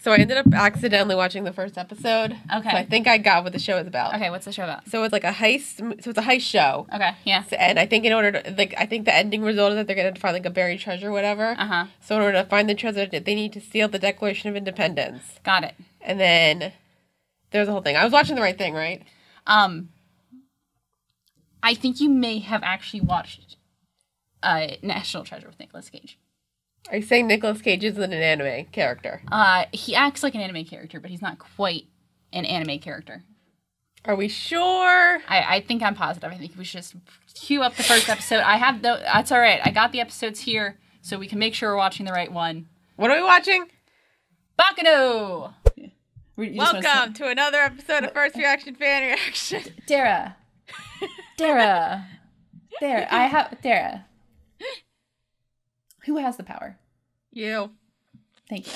So I ended up accidentally watching the first episode. Okay. So I think I got what the show is about. Okay, what's the show about? So it's like a heist. So it's a heist show. Okay, yeah. So, and I think in order to, like, I think the ending result is that they're going to find, like, a buried treasure or whatever. Uh-huh. So in order to find the treasure, they need to seal the Declaration of Independence. Got it. And then there's the whole thing. I was watching the right thing, right? I think you may have actually watched National Treasure with Nicolas Cage. Are you saying Nicolas Cage isn't an anime character? He acts like an anime character, but he's not quite an anime character. Are we sure? I think I'm positive. I think we should just cue up the first episode. That's all right. I got the episodes here, so we can make sure we're watching the right one. What are we watching? Baccano! Welcome to another episode of First Reaction Fan Reaction. Dara. Dara. Who has the power? You. Thank you.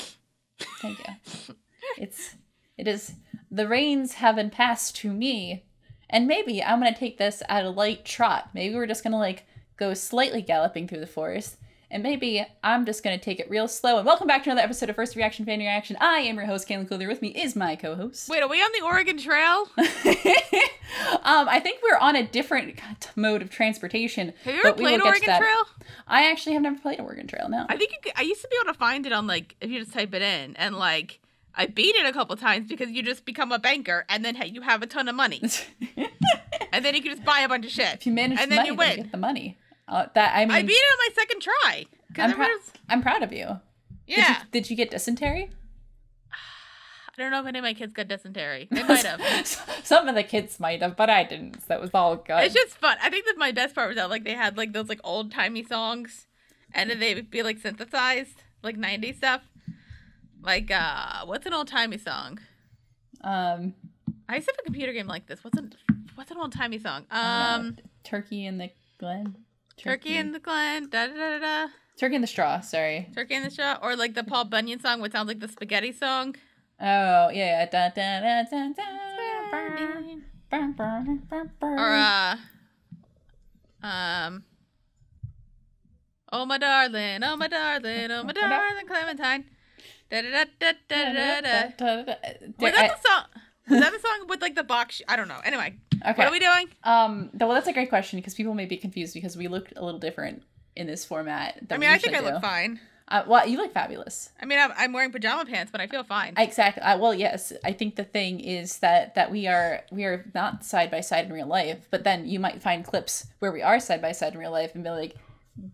It is, the reins have been passed to me, and maybe I'm going to take this at a light trot. Maybe we're just going to, like, go slightly galloping through the forest, and maybe I'm just going to take it real slow. And welcome back to another episode of First Reaction Fan Reaction. I am your host, Cailin. With me is my co-host. Wait, are we on the Oregon Trail? I think we're on a different mode of transportation. Have you ever played Oregon Trail? I actually have never played Oregon Trail, no. I think I used to be able to find it on, like, if you just type it in, and, like, I beat it a couple times because you just become a banker, and then you have a ton of money. And then you can just buy a bunch of shit. If you manage and the then money, you win. then you get the money. I beat it on my second try. I'm proud of you. Yeah. Did you get dysentery? I don't know if any of my kids got dysentery. They might have. Some of the kids might have, but I didn't. So that was all good. It's just fun. I think that my best part was that, like, they had, like, those, like, old-timey songs, and then they would be, like, synthesized, like, 90s stuff. Like, what's an old-timey song? I used to have a computer game like this. What's an old-timey song? Turkey in the Glen. Turkey in the Glen. Da-da-da-da-da. Turkey in the Straw, sorry. Turkey in the Straw. Or, like, the Paul Bunyan song, which sounds like the spaghetti song. Oh, yeah. Da, da, da, da, da. Or, oh, my darling, oh, my darling, oh, my darling Clementine. Da-da-da-da-da-da-da. Was that the song? Was that the song with, like, the box? I don't know. Anyway, okay. What are we doing? Well, that's a great question because people may be confused because we look a little different in this format. I think I look fine. Well, you look fabulous. I mean, I'm wearing pajama pants, but I feel fine. Exactly. Well, yes. I think the thing is that we are not side by side in real life, but then you might find clips where we are side by side in real life and be like,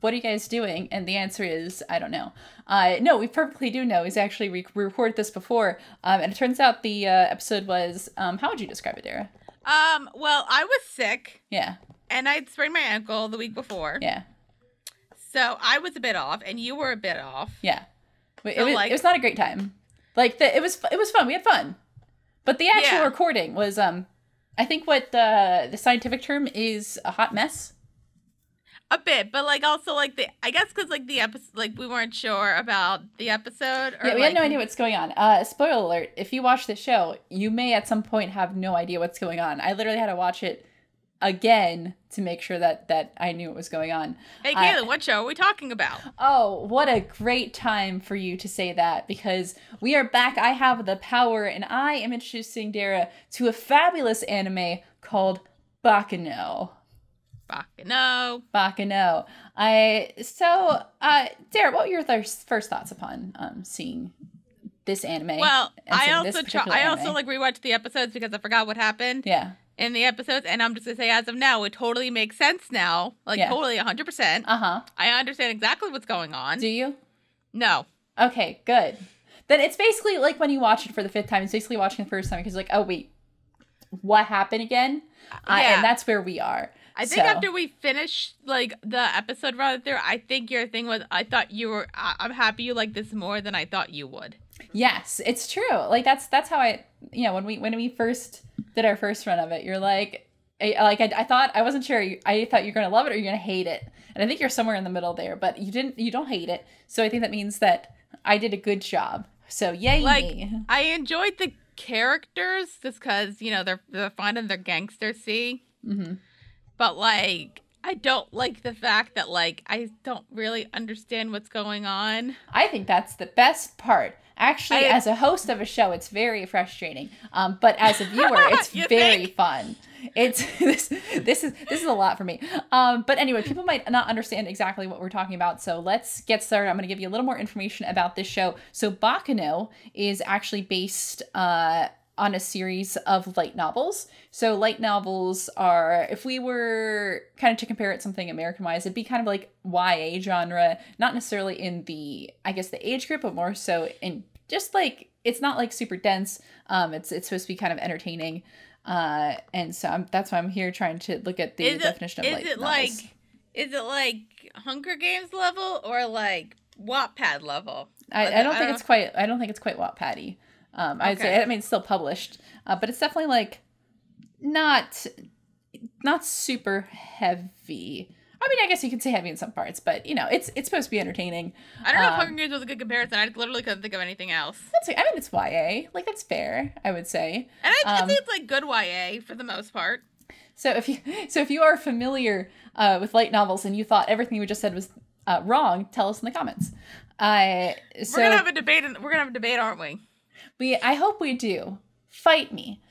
what are you guys doing? And the answer is, I don't know. No, we perfectly do know. Is actually, we recorded this before. And it turns out the episode was, how would you describe it, Dara? Well, I was sick. Yeah. And I'd sprained my ankle the week before. Yeah. So I was a bit off, and you were a bit off. Yeah. It was not a great time. Like, it was fun. We had fun. But the actual recording was, I think what the scientific term is a hot mess. A bit, but, like, also, like, I guess because, like, the episode, like, we weren't sure about the episode. Or, yeah, we had no idea what's going on. Spoiler alert, if you watch the show, you may at some point have no idea what's going on. I literally had to watch it again to make sure that I knew what was going on. Hey, Cailin, what show are we talking about? Oh, what a great time for you to say that, because we are back. I have the power, and I am introducing Dara to a fabulous anime called Baccano. Baccano. Dara, what were your first thoughts upon seeing this anime? Well, I also like rewatched the episodes because I forgot what happened. Yeah. In the episodes, and I'm just gonna say, as of now, it totally makes sense now. Like, totally 100%. Uh-huh. I understand exactly what's going on. Do you? No. Okay, good. Then it's basically like when you watch it for the 5th time, it's basically watching the first time because you're like, oh, wait, what happened again? And that's where we are. I think after we finish, like, the episode right there, I think your thing was, I'm happy you like this more than I thought you would. Yes, it's true. Like, that's how when we first did our first run of it, you're like, I thought, I wasn't sure, I thought you're going to love it or you're going to hate it. And I think you're somewhere in the middle there, but you don't hate it. So I think that means that I did a good job. So yay me. I enjoyed the characters just because, they're fun and they're gangster-y. Mm-hmm. But, like, I don't like the fact that, like, I don't really understand what's going on. I think that's the best part. Actually, as a host of a show, it's very frustrating. But as a viewer, it's very fun. It's this is a lot for me. But anyway, people might not understand exactly what we're talking about, so let's get started. I'm going to give you a little more information about this show. So Baccano is actually based on a series of light novels. So light novels are, if we were kind of to compare it to something American-wise, it'd be kind of like YA genre, not necessarily in the, I guess, the age group, but more so in just like, it's not like super dense. It's supposed to be kind of entertaining. And so that's why I'm here trying to look at the definition of light novels. Is it like Hunger Games level or like Wattpad level? I don't think it's quite Wattpad-y. I'd say, I mean, it's still published, but it's definitely like not super heavy. I mean, I guess you could say heavy in some parts, but you know, it's supposed to be entertaining. I don't know if Hunger Games was a good comparison. I literally couldn't think of anything else. I mean, it's YA. Like, that's fair, I would say. And I think it's like good YA for the most part. So if you are familiar with light novels and you thought everything we just said was wrong, tell us in the comments. We're gonna have a debate, aren't we? I hope we do. Fight me.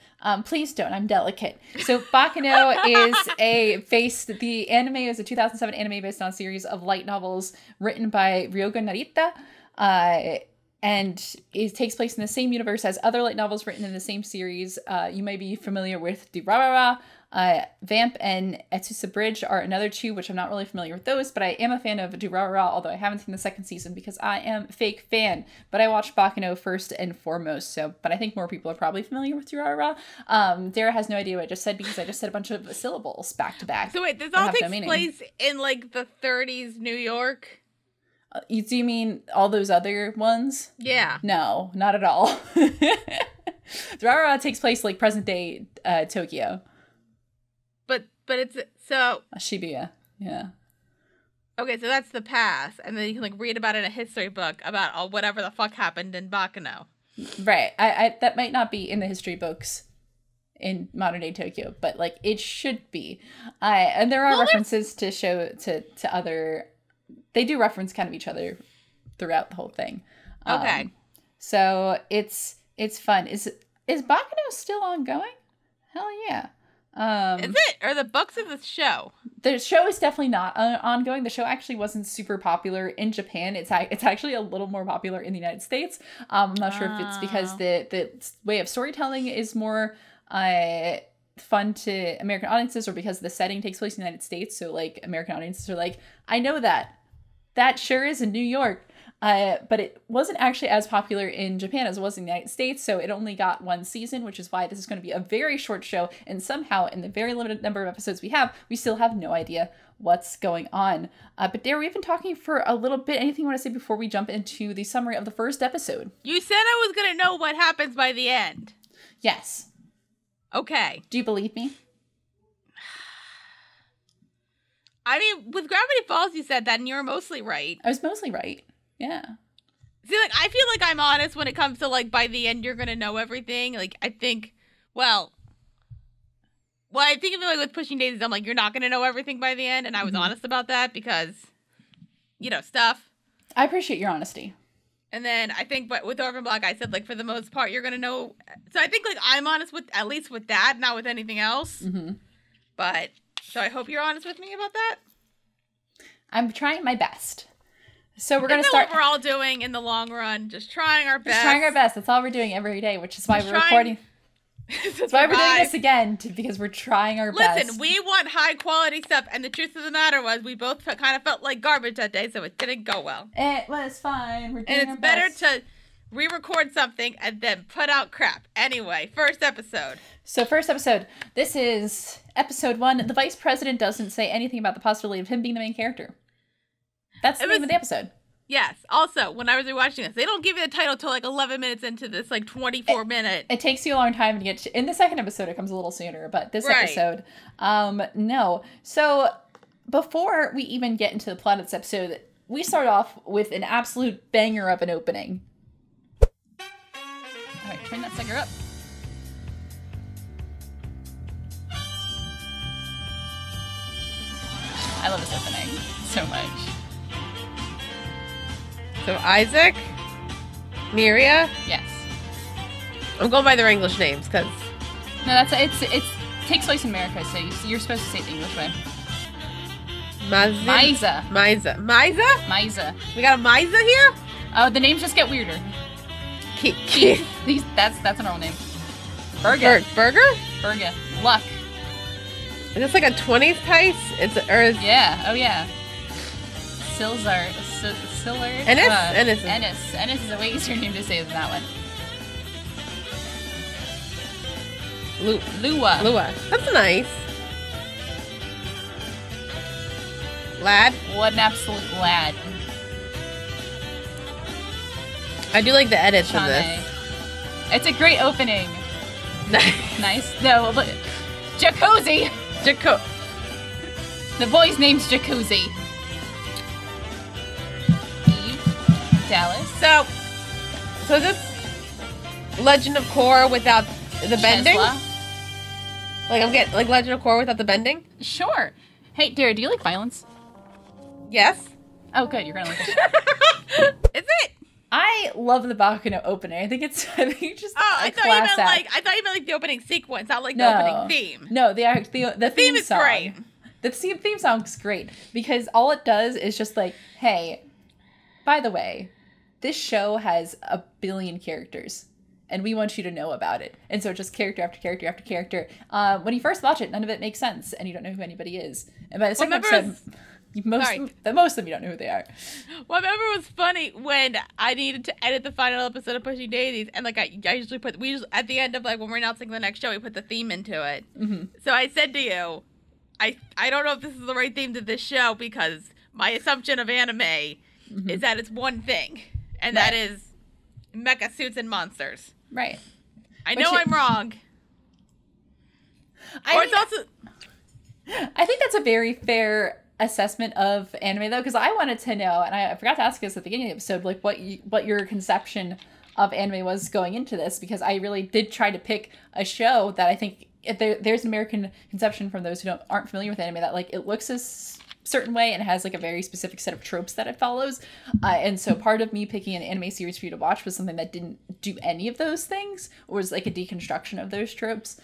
Please don't. I'm delicate. So Baccano the anime is a 2007 anime based on a series of light novels written by Ryogo Narita. And it takes place in the same universe as other light novels written in the same series. You may be familiar with DARA'S. Vamp and Etsusa Bridge are another two, which I'm not really familiar with those, but I am a fan of Dara, although I haven't seen the second season because I am a fake fan. But I watched Baccano first and foremost, but I think more people are probably familiar with Dara. Dara has no idea what I just said because I just said a bunch of syllables back to back. So wait, this all takes place in like the 30s New York? Do you mean all those other ones? Yeah. No, not at all. Dara takes place like present day Tokyo. But it's so Shibuya, yeah. Okay, so that's the past, and then you can like read about it in a history book about whatever the fuck happened in Baccano. Right. I that might not be in the history books in modern day Tokyo, but like it should be. And there are references to other. They do reference kind of each other throughout the whole thing. Okay. So it's fun. Is Baccano still ongoing? Hell yeah. Is it? Or the books of the show? The show is definitely not ongoing. The show actually wasn't super popular in Japan. It's actually a little more popular in the United States. I'm not sure if it's because the way of storytelling is more fun to American audiences or because the setting takes place in the United States. So like American audiences are like, I know that sure is in New York. But it wasn't actually as popular in Japan as it was in the United States, so it only got one season, which is why this is going to be a very short show, and somehow, in the very limited number of episodes we still have no idea what's going on. But Dara, we've been talking for a little bit. Anything you want to say before we jump into the summary of the first episode? You said I was going to know what happens by the end. Yes. Okay. Do you believe me? I mean, with Gravity Falls, you said that, and you were mostly right. I was mostly right. Yeah. See, like, I feel like I'm honest when it comes to, like, by the end, you're gonna know everything. Like, I think, I think of it, like, with Pushing Daisies, I'm like, you're not gonna know everything by the end, and I was honest about that because, you know, stuff. I appreciate your honesty. And then I think, but with Orphan Black, I said, like, for the most part, you're gonna know. So I think, like, I'm honest with, at least with that, not with anything else. Mm-hmm. But, so I hope you're honest with me about that. I'm trying my best. So we're going to start. What we're all doing in the long run, just trying our best. Just trying our best. That's all we're doing every day, which is why we're recording. That's why we're doing this again, because we're trying our best. Listen, we want high quality stuff, and the truth of the matter was we both kind of felt like garbage that day, so it didn't go well. It was fine. We're doing our best. And it's better to re-record something and then put out crap. Anyway, first episode. So first episode. This is episode 1. The vice president doesn't say anything about the possibility of him being the main character. That's the name of the episode. Yes. Also, when I was rewatching this, they don't give you the title till like 11 minutes into this, like 24-minute. It takes you a long time to get to. In the second episode, it comes a little sooner, but this episode, no. So before we even get into the plot of this episode, we start off with an absolute banger of an opening. All right, turn that sucker up. I love this opening so much. So Isaac Miria? Yes. I'm going by their English names, because... No, that's it takes place in America, so you're supposed to say it the English way. Misa. Misa? We got a Misa here? Oh, the names just get weirder. Keith. That's a normal name. Burger. Burger. Luck. Is this like a 20s heist? Yeah. Oh, yeah. Sillard. Ennis. Ennis is a way easier name to say than that one. Lua. That's nice. Lad. What an absolute lad. I do like the edits of this. It's a great opening. Nice. No, but Jacuzzi. The boy's name's Jacuzzi. Eve. Dallas. So is this Legend of Korra without the bending? Like I'm getting like Legend of Korra without the bending? Sure. Hey, Dara, do you like violence? Yes. Oh, good. You're gonna like it. Is it? I love the Baccano opening. I think it's just I thought you meant like the opening sequence, not like the opening theme. No, the theme is song. Great. The theme song's great because all it does is just like, hey, by the way, this show has 1 billion characters. And we want you to know about it. And so just character after character after character. When you first watch it, none of it makes sense. And you don't know who anybody is. And by the second episode, most of them, you don't know who they are. Well, I remember it was funny when I needed to edit the final episode of Pushing Daisies. And like I usually at the end of like when we're announcing the next show, we put the theme into it. Mm-hmm. So I said to you, I don't know if this is the right theme to this show because my assumption of anime is that it's one thing. And that is mecha suits and monsters. Right. I know I'm wrong. I think that's a very fair assessment of anime, though, because I wanted to know, and I forgot to ask this at the beginning of the episode, like what your conception of anime was going into this, because I really did try to pick a show that I think there's an American conception from those who aren't familiar with anime that like it looks a certain way and has like a very specific set of tropes that it follows, and so part of me picking an anime series for you to watch was something that didn't do any of those things or was like a deconstruction of those tropes,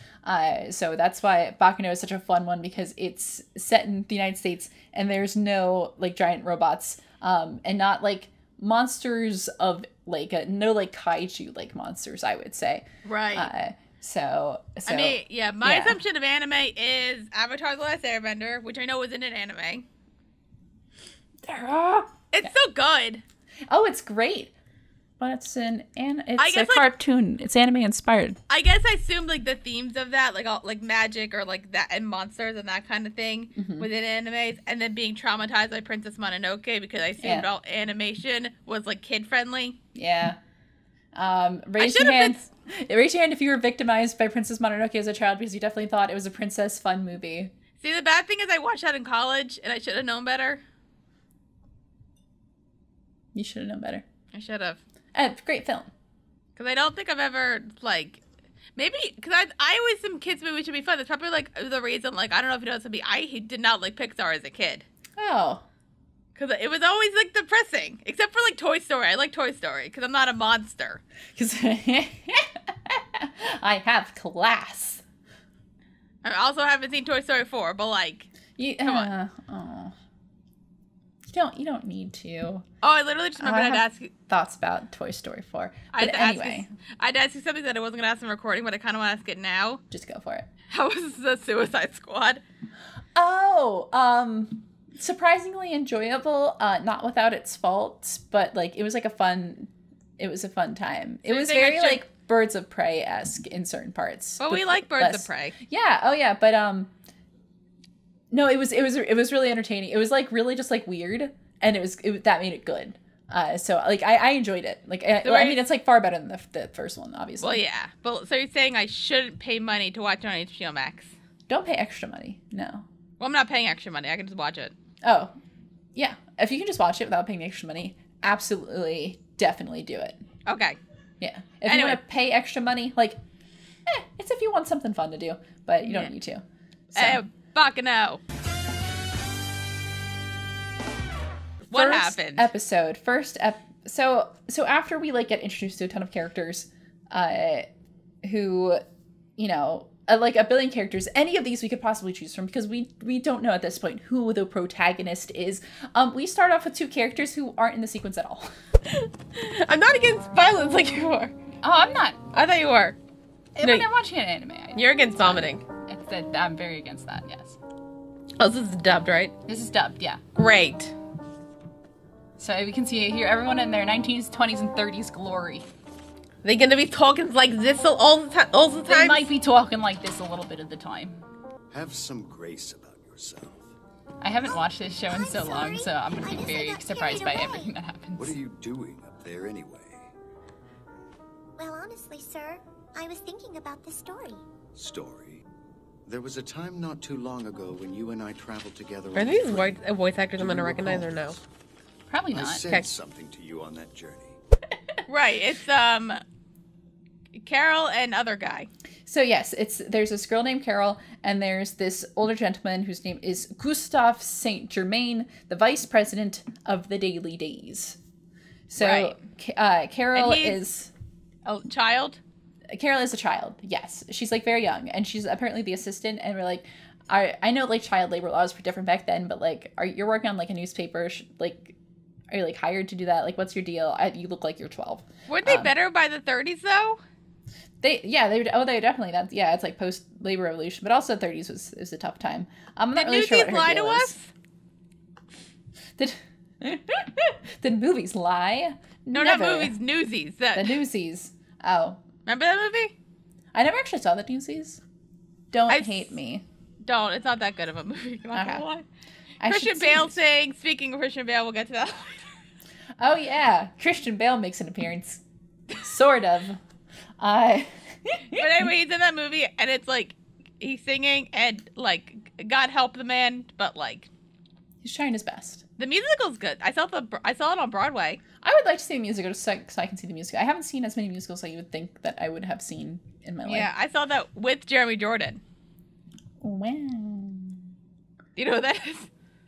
so that's why Baccano is such a fun one, because it's set in the United States and there's no like giant robots, and not like monsters of like no like kaiju like monsters, I would say, right. So I mean, my assumption of anime is Avatar: The Last Airbender, which I know isn't an anime. It's so good. Oh, it's great. But it's a cartoon. It's anime inspired. I guess I assumed like the themes of that, like all, like magic or like that and monsters and that kind of thing within animes, and then being traumatized by Princess Mononoke because I assumed all animation was like kid friendly. Yeah. Raise your hand if you were victimized by Princess Mononoke as a child because you definitely thought it was a princess fun movie. See, the bad thing is I watched that in college and I should have known better. You should have known better. I should have. Great film. Because I don't think I've ever, like, maybe, because I always think kids' movies should be fun. That's probably, like, the reason, like, I don't know if you know this, I did not like Pixar as a kid. Oh. Because it was always, like, depressing. Except for, like, Toy Story. I like Toy Story because I'm not a monster. Because I have class. I also haven't seen Toy Story 4, but, like, come on. Oh. You don't need to. Oh, I literally just remembered I'd ask you. Thoughts about Toy Story 4. But anyway. I'd ask you something that I wasn't going to ask in recording, but I kind of want to ask it now. Just go for it. How was the Suicide Squad? Oh, surprisingly enjoyable. Not without its faults, but like it was a fun time. It was very like Birds of Prey-esque in certain parts. Well, we like Birds of Prey. Yeah. Oh yeah. But no, it was really entertaining. It was like really just like weird, and that made it good. So like I enjoyed it. Like I mean, it's like far better than the first one, obviously. Well, yeah. But so you're saying I shouldn't pay money to watch it on HBO Max? Don't pay extra money. No. Well, I'm not paying extra money. I can just watch it. Oh, yeah. If you can just watch it without paying extra money, absolutely, definitely do it. Okay. Yeah. If you want to pay extra money, like, it's if you want something fun to do, but you don't need to. So. Baccano. What happened? First So after we like get introduced to a ton of characters, who, you know, like a billion characters, any of these we could possibly choose from because we don't know at this point who the protagonist is. We start off with two characters who aren't in the sequence at all. I'm not against violence like you are. Oh, I'm not. I thought you were. When I'm watching an anime, you're against vomiting. I'm very against that. Yes. Oh, this is dubbed, right? This is dubbed. Yeah. Great. So we can see here everyone in their 19s, 20s, and 30s glory. They gonna be talking like this all the time? All the time? They might be talking like this a little bit of the time. Have some grace about yourself. I haven't watched this show in so long, so I'm gonna be very surprised by everything that happens. What are you doing up there anyway? Well, honestly, sir, I was thinking about the story. Story? There was a time not too long ago when you and I traveled together. Are these voice actors I'm gonna recognize or no? Probably not. I said something to you on that journey. Right, it's Carol and other guy. So yes, there's this girl named Carol, and there's this older gentleman whose name is Gustave Saint Germain, the vice president of the Daily Days. So right. Carol is a child. Carol is a child. Yes, she's like very young, and she's apparently the assistant. And we're like, I know like child labor laws were different back then, but like, you're working on like a newspaper, like. Are you like hired to do that? Like, what's your deal? You look like you're 12. Weren't they better by the 30s though? They definitely. It's like post labor revolution, but also 30s was a tough time. I'm not really sure what her lie deal to is. Did movies lie? No, Never. not movies. Newsies. The Newsies. Oh, remember that movie? I never actually saw the Newsies. Don't hate me. Don't. It's not that good of a movie. I'm not gonna lie. I Christian Bale saying. Speaking of Christian Bale, we'll get to that. Oh yeah, Christian Bale makes an appearance, sort of. But anyway, he's in that movie, and it's like he's singing, and like God help the man, but like he's trying his best. The musical's good. I saw it on Broadway. I would like to see a musical so I can see the musical. I haven't seen as many musicals as you would think that I would have seen in my life. Yeah, I saw that with Jeremy Jordan. Wow. You know who that is?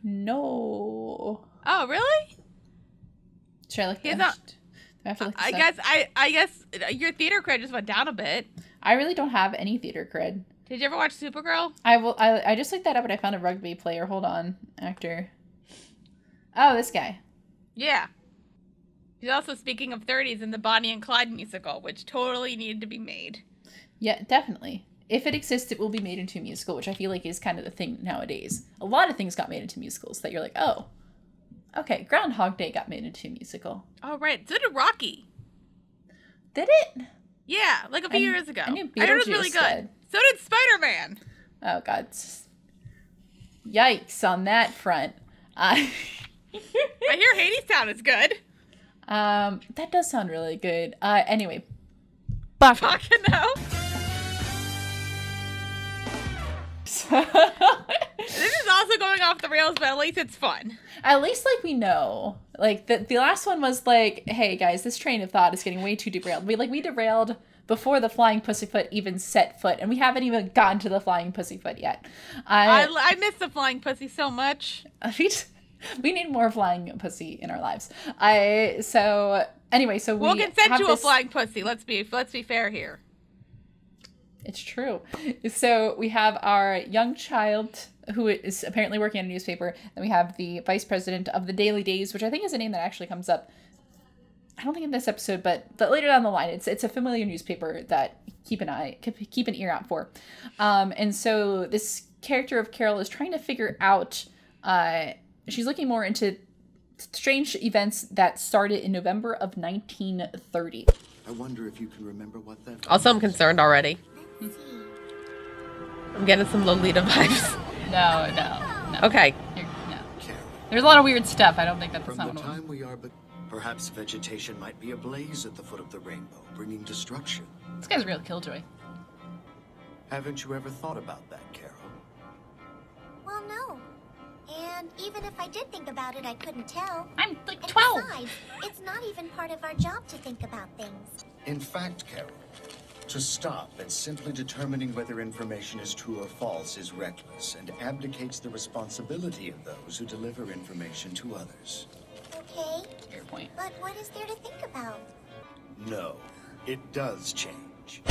No. Oh, really? Should I look? He's not. I guess your theater cred just went down a bit. I really don't have any theater cred. Did you ever watch Supergirl? I just looked that up, but I found a rugby player. Hold on, actor. Oh, this guy. Yeah. He's also, speaking of 30s, in the Bonnie and Clyde musical, which totally needed to be made. Yeah, definitely. If it exists, it will be made into a musical, which I feel like is kind of the thing nowadays. A lot of things got made into musicals that you're like, oh, okay, Groundhog Day got made into a musical. Oh, right. So did Rocky. Did it? Yeah, like a few years ago. I knew I heard it was really good. did. So did Spider-Man. Oh, God. Yikes on that front. I hear Hadestown is good. That does sound really good. Anyway. Baccano. This is also going off the rails, but at least it's fun. At least, like, we know. Like, the last one was like, hey, guys, this train of thought is getting way too derailed. We derailed before the Flying Pussyfoot even set foot, and we haven't even gotten to the Flying Pussyfoot yet. I miss the Flying Pussy so much. We need more flying pussy in our lives. Anyway, so we'll consent to a flying pussy. Let's be fair here. It's true. So we have our young child who is apparently working in a newspaper. Then we have the vice president of the Daily Days, which I think is a name that actually comes up. I don't think in this episode, but later down the line, it's a familiar newspaper that keep an ear out for. And so this character of Carol is trying to figure out. She's looking more into strange events that started in November of 1930. I wonder if you can remember what that was. Also, I'm concerned already. I'm getting some Lolita vibes. No. Okay. No. There's a lot of weird stuff. I don't think that's From not the one. time we are, but perhaps vegetation might be ablaze at the foot of the rainbow, bringing destruction. This guy's a real killjoy. Haven't you ever thought about that, Carol? Well, no. And even if I did think about it, I couldn't tell. I'm like And 12. Besides, it's not even part of our job to think about things. In fact, Carol, to stop at simply determining whether information is true or false is reckless and abdicates the responsibility of those who deliver information to others. Okay, Okay, Fair point. but what is there to think about? No, it does change.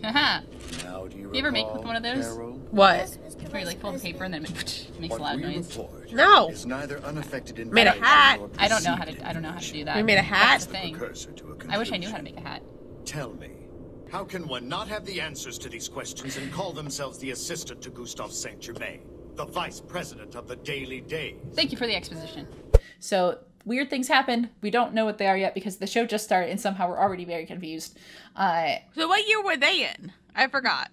Haha. Now, do you You ever make recall, one of those? Carol? What? Yes, Mr. Where you like fold the paper and then it makes a What loud we noise. report No. is neither unaffected Made a information hat. nor I don't know how perceived to do that. We made a hat? That's the thing. precursor to a I wish I knew conclusion. how to make a hat. Tell me, how can one not have the answers to these questions and call themselves the assistant to Gustave Saint Germain, the vice president of the Daily Days? Thank you for the exposition. So weird things happen. We don't know what they are yet because the show just started and somehow we're already very confused. So what year were they in? I forgot.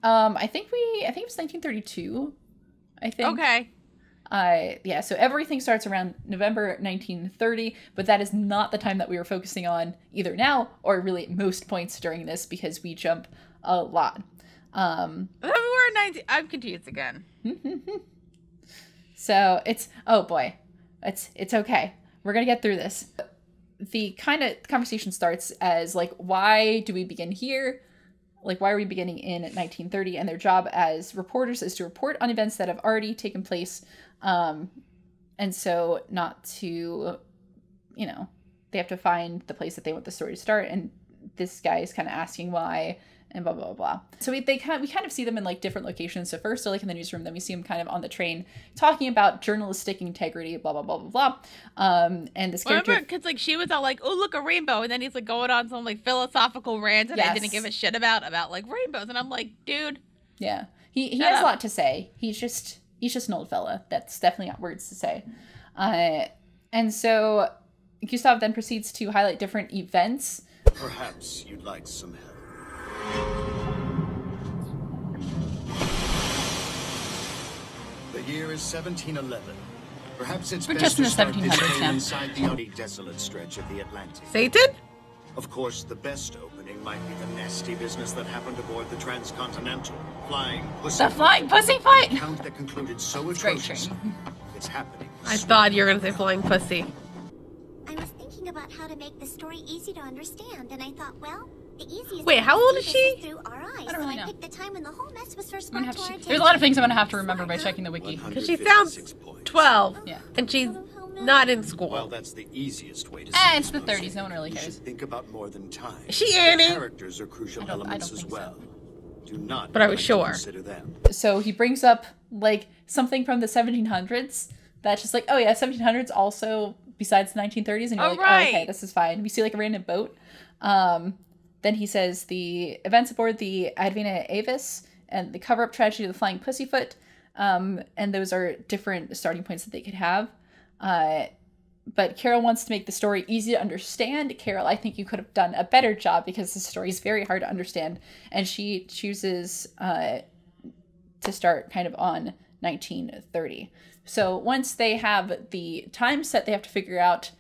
I think it was 1932. I think. Okay. Yeah, so everything starts around November 1930, but that is not the time that we were focusing on either now or really most points during this because we jump a lot. We were in 19. I'm confused again. So oh boy, it's okay. We're gonna get through this. The kind of conversation starts as like, why do we begin here? Like, why are we beginning in 1930? And their job as reporters is to report on events that have already taken place. And so not to, they have to find the place that they want the story to start. And this guy is kind of asking why and blah, blah, blah, blah. So we kind of see them in like different locations. So first they're like in the newsroom, then we see them kind of on the train talking about journalistic integrity, blah, blah, blah, blah, blah. And this character... Because like she was all like, oh, look, a rainbow. And then he's like going on some like philosophical rant that I didn't give a shit about like rainbows. And I'm like, dude. Yeah. He has a lot to say. He's just an old fella. That's definitely got words to say. And so Gustave then proceeds to highlight different events. Perhaps you'd like some help. The year is 1711. Perhaps it's We're best just in to the start this 1700s tale now. inside the utterly desolate stretch of the Atlantic. Satan? Of course, the best opening might be the nasty business that happened aboard the Transcontinental, Flying Pussy. The Flying Pussy Fight! Account that concluded so Great atrocious. train. It's happening. I thought you were going to say flying pussy. I was thinking about how to make the story easy to understand, and I thought, well, the easiest Wait, way how to old do is this she? through our eyes. I don't really so know. I picked the time when the whole mess was first I'm gonna brought to our have to, attention. there's a lot of things I'm going to have to remember by checking the wiki. Because she sounds 156 points. 12. Yeah. And she's not in school. Well, that's the easiest way to It's the this 30s. No one really You cares. should think about more than time. Is she Annie? Characters are crucial I don't elements as think so. well. Do not But I was neglect to sure. consider them. So he brings up like something from the 1700s that's just like, oh yeah, 1700s also besides the 1930s, and you're like, right. oh, okay, this is fine. We see like a random boat. Then he says the events aboard the Advena Avis and the cover-up tragedy of the Flying Pussyfoot, and those are different starting points that they could have. But Carol wants to make the story easy to understand. Carol, I think you could have done a better job because the story is very hard to understand, and she chooses to start kind of on 1930. So once they have the time set, they have to figure out,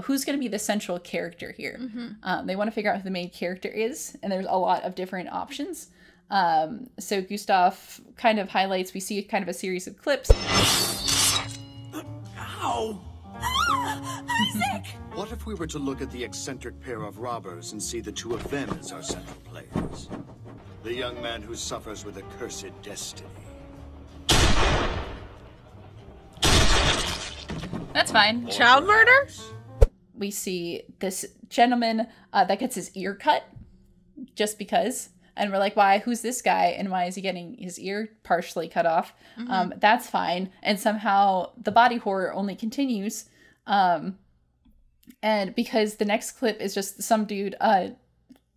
who's going to be the central character here. They want to figure out who the main character is, and there's a lot of different options. So Gustave kind of highlights, we see kind of a series of clips. Ow! What if we were to look at the eccentric pair of robbers and see the two of them as our central players? The young man who suffers with a cursed destiny. That's fine. Child murder? We see this gentleman that gets his ear cut just because. And we're like, why? Who's this guy? And why is he getting his ear partially cut off? That's fine. And somehow the body horror only continues. And because the next clip is just some dude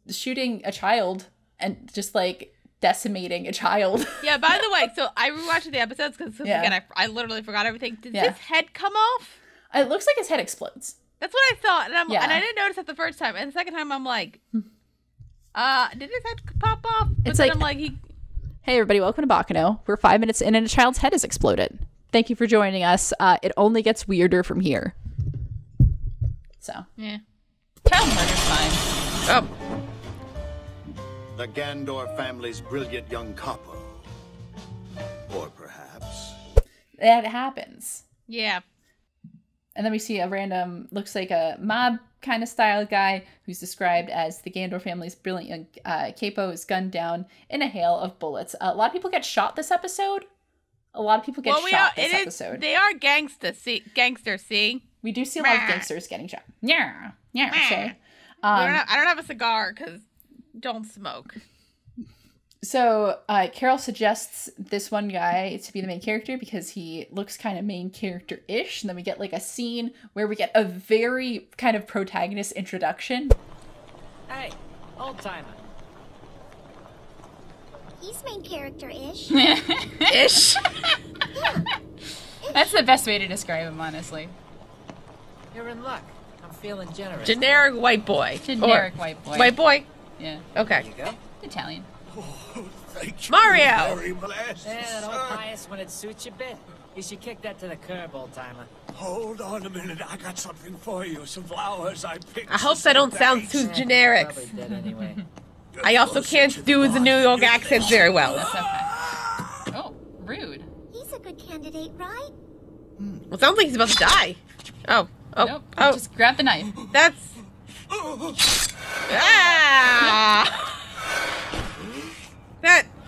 shooting a child and just like decimating a child. Yeah, by the way, so I rewatched the episodes because again, I literally forgot everything. Did his head come off? It looks like his head explodes. That's what I thought. And I didn't notice that the first time. And the second time I'm like, did his head pop off? But It's then like, I'm like, hey everybody, welcome to Baccano. We're 5 minutes in and a child's head has exploded. Thank you for joining us. It only gets weirder from here. So. yeah. Child murder's fine. Oh. The Gandor family's brilliant young couple. Or perhaps... That happens. Yeah. And then we see a random, looks like a mob kind of style guy who's described as the Gandor family's brilliant young capo is gunned down in a hail of bullets. A lot of people get shot this episode. A lot of people get shot this episode. They are gangsters, see? We do see a lot of gangsters getting shot. Yeah, Shay. I don't have a cigar because don't smoke. So Carol suggests this one guy to be the main character because he looks kind of main character-ish. And then we get like a scene where we get a very kind of protagonist introduction. Hey, old timer. He's main character-ish. Ish. Yeah. That's the best way to describe him, honestly. You're in luck. I'm feeling generous. Generic white boy. White boy. White boy? Yeah. Okay. There you go. Italian. Thank you. Mario! Very blessed, Yeah, that old sir. pious when it suits you bit. You should kick that to the curb, old timer. Hold on a minute. I got something for you. Some flowers I picked. I hope that don't sound too generic. Probably dead anyway. I also can't do the New York accent very well. That's okay. Oh, rude. He's a good candidate, right? Well, it sounds like he's about to die. Oh. Nope. Oh. Just grab the knife. That's... Ah!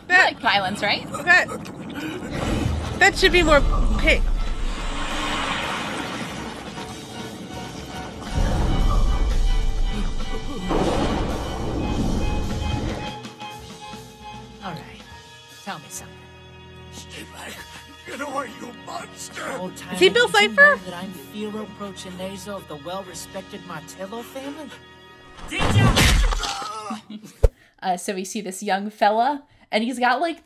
You like violence, right? That should be more pink. All right. Tell me something. Stay back. Get away, you monster. Old timer, Is he Bill did you Cipher? know that I'm Firo Prochanezo of the well-respected Martello family? So we see this young fella, and he's got like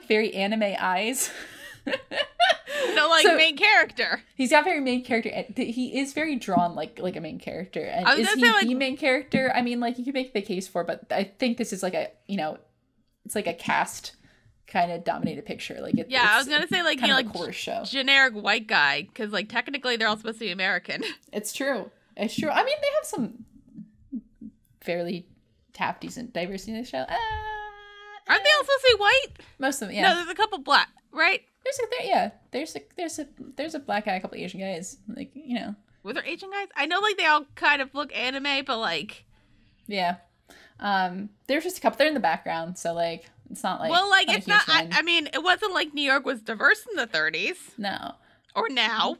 very anime eyes. No, like So- main character. He's got very main character. He is very drawn like a main character. And I was is gonna he say, like- the main character? I mean, like you could make the case for, but I think this is like a it's like a cast kind of dominated picture. Like Yeah, I was gonna say like kind you know of like a chorus show. generic white guy because like technically they're all supposed to be American. It's true. It's true. I mean, they have some fairly decent diversity in the show. Aren't they all supposed to be white? Most of them, No, yeah. there's a couple black, right? There's a black guy, a couple Asian guys. Like Was there Asian guys? I know like they all kind of look anime, but like yeah. There's just a couple. They're in the background, so like it's not like well, like a it's not. huge line. I mean, it wasn't like New York was diverse in the 30s No. or now.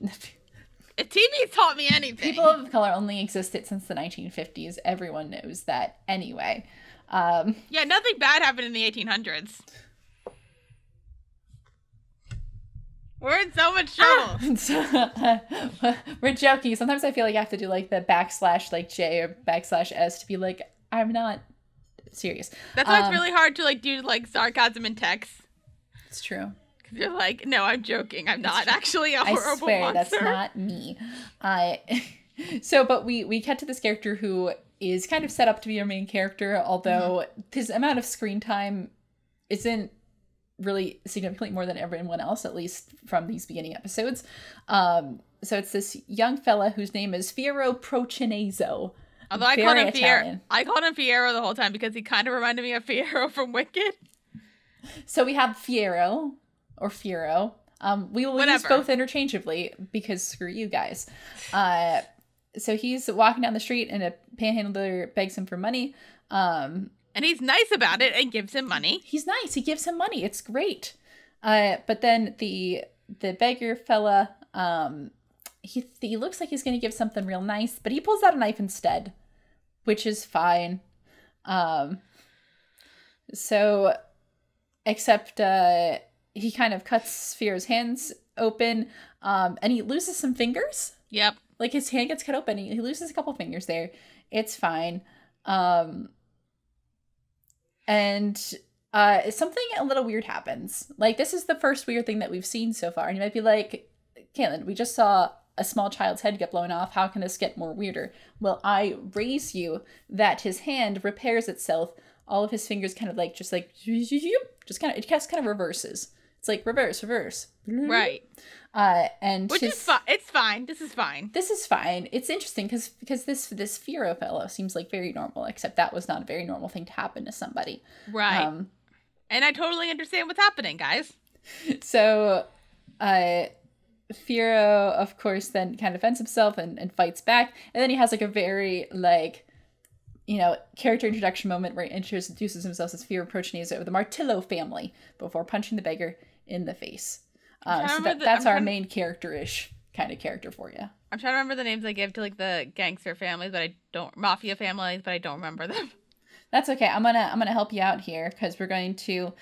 If TV taught me anything, People of color only existed since the 1950s. Everyone knows that anyway. yeah, nothing bad happened in the 1800s. We're in so much trouble. We're joking. Sometimes I feel like I have to do like the / like J or / S to be like, I'm not serious. That's why it's really hard to like do like sarcasm in text. It's true. Because you're like, no, I'm joking. I'm not actually a I horrible swear monster. that's not me. But we cut to this character who is kind of set up to be our main character, although his amount of screen time isn't really significantly more than everyone else, at least from these beginning episodes. So it's this young fella whose name is Firo Prochanezo. Although I Very called him Italian. I called him Fierro the whole time because he kind of reminded me of Fierro from Wicked. So we have Fiero or Firo. We will use Whatever. both interchangeably because screw you guys. So he's walking down the street and a panhandler begs him for money. And he's nice about it and gives him money. He's nice. He gives him money. It's great. But then the beggar fella, he looks like he's going to give something real nice, but he pulls out a knife instead, which is fine. Except he kind of cuts Fear's hands open, and he loses some fingers. Yep. Like his hand gets cut open. He loses a couple fingers there. It's fine. And something a little weird happens. Like this is the first weird thing that we've seen so far. And you might be like, Cailin, we just saw a small child's head get blown off. How can this get more weirder? Well, I raise you that his hand repairs itself. All of his fingers kind of like just kind of reverses. It's like reverse. Right. And Which is fine. It's fine. This is fine. This is fine. It's interesting because this Firo fellow seems like very normal, except that was not a very normal thing to happen to somebody. Right. And I totally understand what's happening, guys. So, Firo, of course, then kind of defends himself and fights back. And then he has like a very character introduction moment where he introduces himself as Firo Prochanezo of the Martillo family before punching the beggar in the face. That's our main character-ish kind of character for you. I'm trying to remember the names I gave to like the gangster families, but mafia families, but I don't remember them. That's okay. I'm gonna help you out here because we're going to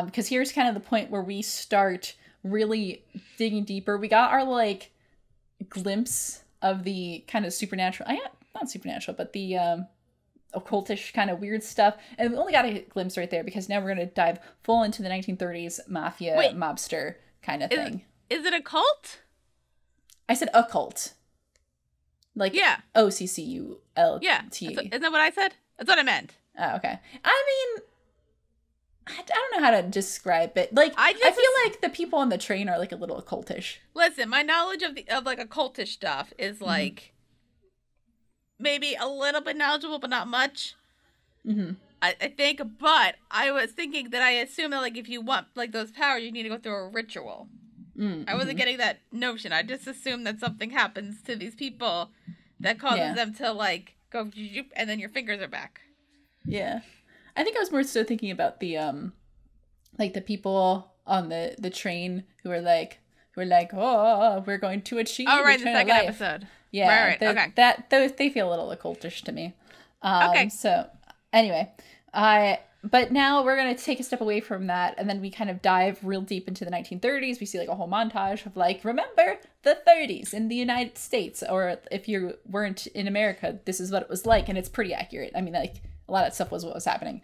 because here's kind of the point where we start really digging deeper. We got our like glimpse of the kind of supernatural, not supernatural, but the occultish kind of weird stuff, and we only got a glimpse right there because now we're gonna dive full into the 1930s mafia mobster kind of thing. Is it a cult? I said occult. Like OCCULT. Yeah. Isn't that what I said? That's what I meant. Oh, okay. I mean, I don't know how to describe it. Like, I feel like the people on the train are like a little occultish. Listen, my knowledge of like occultish stuff is like maybe a little bit knowledgeable, but not much. Mm-hmm. I think, but I was thinking that I assume that like if you want like those powers, you need to go through a ritual. I wasn't getting that notion. I just assumed that something happens to these people that causes them to like go and then your fingers are back. Yeah. I think I was more so thinking about the like the people on the train who were like, oh, we're going to achieve. Oh, right, the second episode. Yeah, right. Okay. They feel a little occultish to me. Okay. So anyway, but now we're gonna take a step away from that, and then we kind of dive real deep into the 1930s. We see like a whole montage of like, remember the 30s in the United States, or if you weren't in America, this is what it was like, and it's pretty accurate. I mean, like a lot of stuff was what was happening.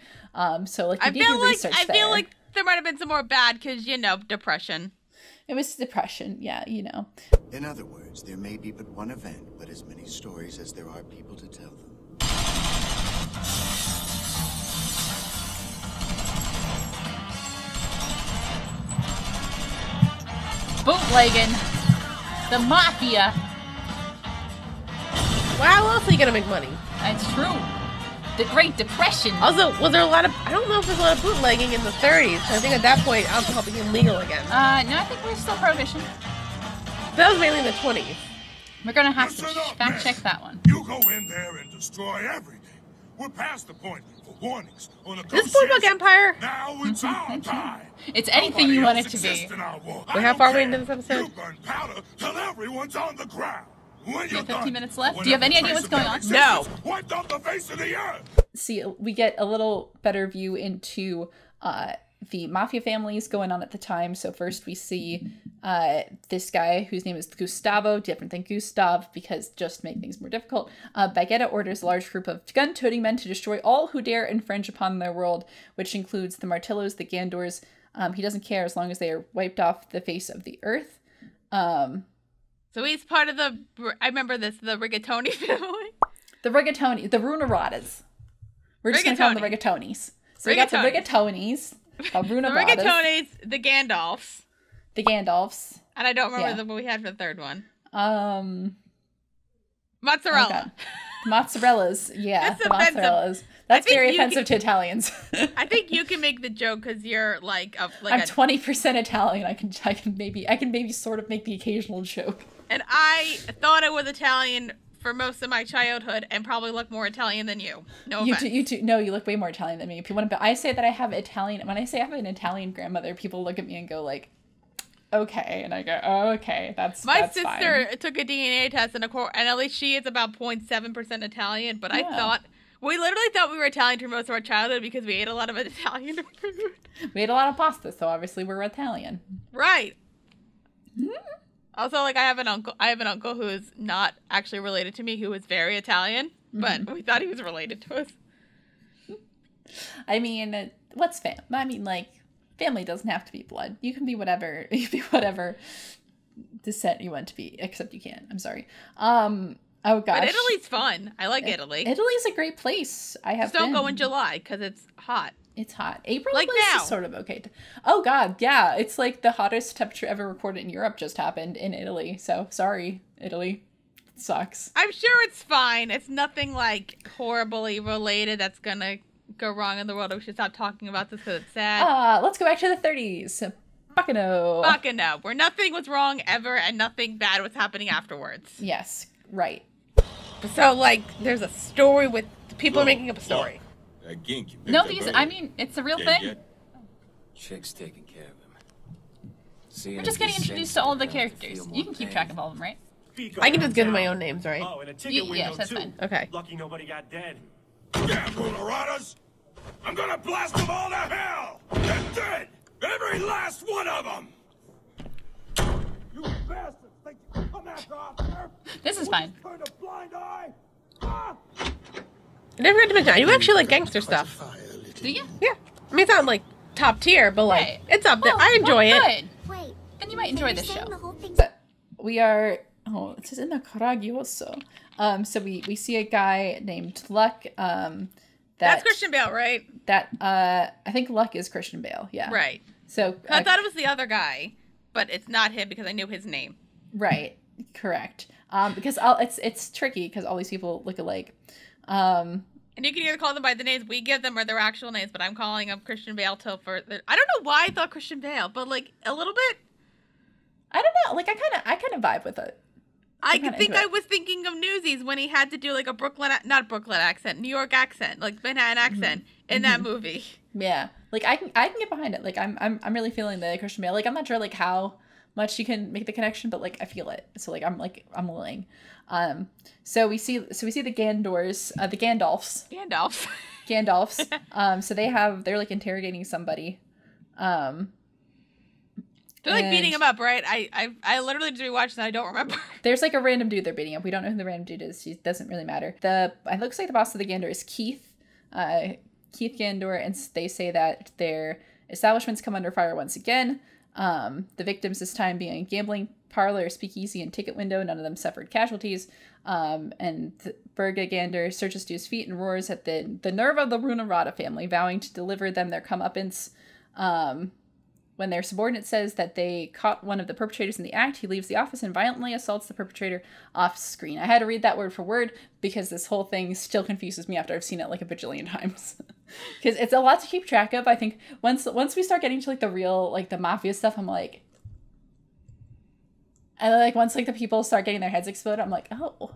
So like, I feel like there might have been some more bad because depression. It was depression, yeah, In other words, there may be but one event, but as many stories as there are people to tell them. Bootlegging, the mafia. Well, how else are you gonna make money? That's true. The Great Depression. Also, was there a lot of? I don't know if there's a lot of bootlegging in the 30s. I think at that point alcohol became legal again. No, I think we're still prohibition. That was mainly in the 20s. We're gonna have to fact check that one. You go in there and destroy everything. We're past the point for warnings on a this Boardwalk Empire? Now it's our time. It's anything you want it to be. Wait, how far are we into this episode? You burn powder till everyone's on the ground. When you have 15 minutes left. Do you have any idea what's going on? No. Wiped off the face of the earth. See, we get a little better view into the mafia families going on at the time. So first we see this guy whose name is Gustavo, different than Gustav, because just to make things more difficult. Baguetta orders a large group of gun-toting men to destroy all who dare infringe upon their world, which includes the Martillos, the Gandors. He doesn't care as long as they are wiped off the face of the earth. So he's part of I remember this, the Rigatoni family. The Runeradas. We're just going to call them the Rigatonis. So we got the Rigatonis, the Rigatonis, the Gandalfs. The Gandalfs. And I don't remember what we had for the third one. Oh Mozzarella. Mozzarellas. Yeah, the mozzarellas. That's very offensive to Italians. I think you can make the joke because you're I'm 20% Italian. I can maybe sort of make the occasional joke. And I thought I was Italian for most of my childhood and probably look more Italian than you. No offense. You do. No, you look way more Italian than me. If you want to, I say that I have Italian. When I say I have an Italian grandmother, people look at me and go like, okay, and I go, oh, okay, that's my that's sister fine. Took a DNA test and at least she is about 0.7% Italian. But yeah. We literally thought we were Italian for most of our childhood because we ate a lot of Italian food. We ate a lot of pasta, so obviously we're Italian. Right. Mm-hmm. Also, I have an uncle who is not actually related to me, who is very Italian, but we thought he was related to us. I mean, what's family? I mean, family doesn't have to be blood. You can be whatever. You can be whatever descent you want to be, except you can't. I'm sorry. Oh gosh. But Italy's fun. I like Italy. Italy's a great place. Just don't go in July because it's hot. It's hot. April is sort of okay. Oh god, yeah. It's like the hottest temperature ever recorded in Europe just happened in Italy. So sorry, Italy. It sucks. I'm sure it's fine. It's nothing horribly related that's gonna go wrong in the world. We should stop talking about this because it's sad. Let's go back to the 30s. Baccano, where nothing was wrong ever and nothing bad was happening afterwards. Yes, right. So there's a story with people are making up a story. No, it's a real thing. Chick's taking care of him. We're just getting introduced to all of the characters. You can keep track of all of them, right? I can just give them my own names, right? Oh, and a ticket window, yes, that's too. fine. Okay. Lucky nobody got dead. Damn Colaradas! I'm gonna blast them all to hell! They're dead! Every last one of them! You bastards think you can come after our turf? This is fine. Turn a blind eye? Ah! I never forgot to mention, I do actually like gangster stuff. Do you? Yeah. I mean, it's not like top tier, but like, Right. it's up there. Well, I enjoy well, it. good. Wait. And you might enjoy this Saying show. the whole thing's We are, oh, it says in the Coraggioso. So we see a guy named Luck, That's Christian Bale, right? I think Luck is Christian Bale, yeah. Right. So I thought it was the other guy, but it's not him because I knew his name. Right, correct. Because it's tricky because all these people look alike. And you can either call them by the names we give them or their actual names, but I'm calling them Christian Bale till further. I don't know why I thought Christian Bale, but like a little bit. I don't know. Like I kind of vibe with it. I think I was thinking of Newsies when he had to do like a not Brooklyn accent, New York accent, like Manhattan accent in that movie. Yeah, like I can get behind it. Like I'm really feeling the Christian Bale. Like I'm not sure like how much you can make the connection, but like I feel it. So like I'm willing. So we see the Gandalfs. So they're like interrogating somebody. They're like beating him up, right? I literally just rewatched and I don't remember. There's like a random dude they're beating up. We don't know who the random dude is. It doesn't really matter. It looks like the boss of the Gandor is Keith. Keith Gandor, and they say that their establishments come under fire once again. The victims this time being a gambling parlor, speakeasy, and ticket window. None of them suffered casualties. And Berga Gander searches to his feet and roars at the nerve of the Runarada family, vowing to deliver them their comeuppance. When their subordinate says that they caught one of the perpetrators in the act, he leaves the office and violently assaults the perpetrator off screen. I had to read that word for word because this whole thing still confuses me after I've seen it like a bajillion times. Because it's a lot to keep track of. I think once we start getting to like the real, like the mafia stuff, I'm like... And like once like the people start getting their heads exploded, I'm like, oh.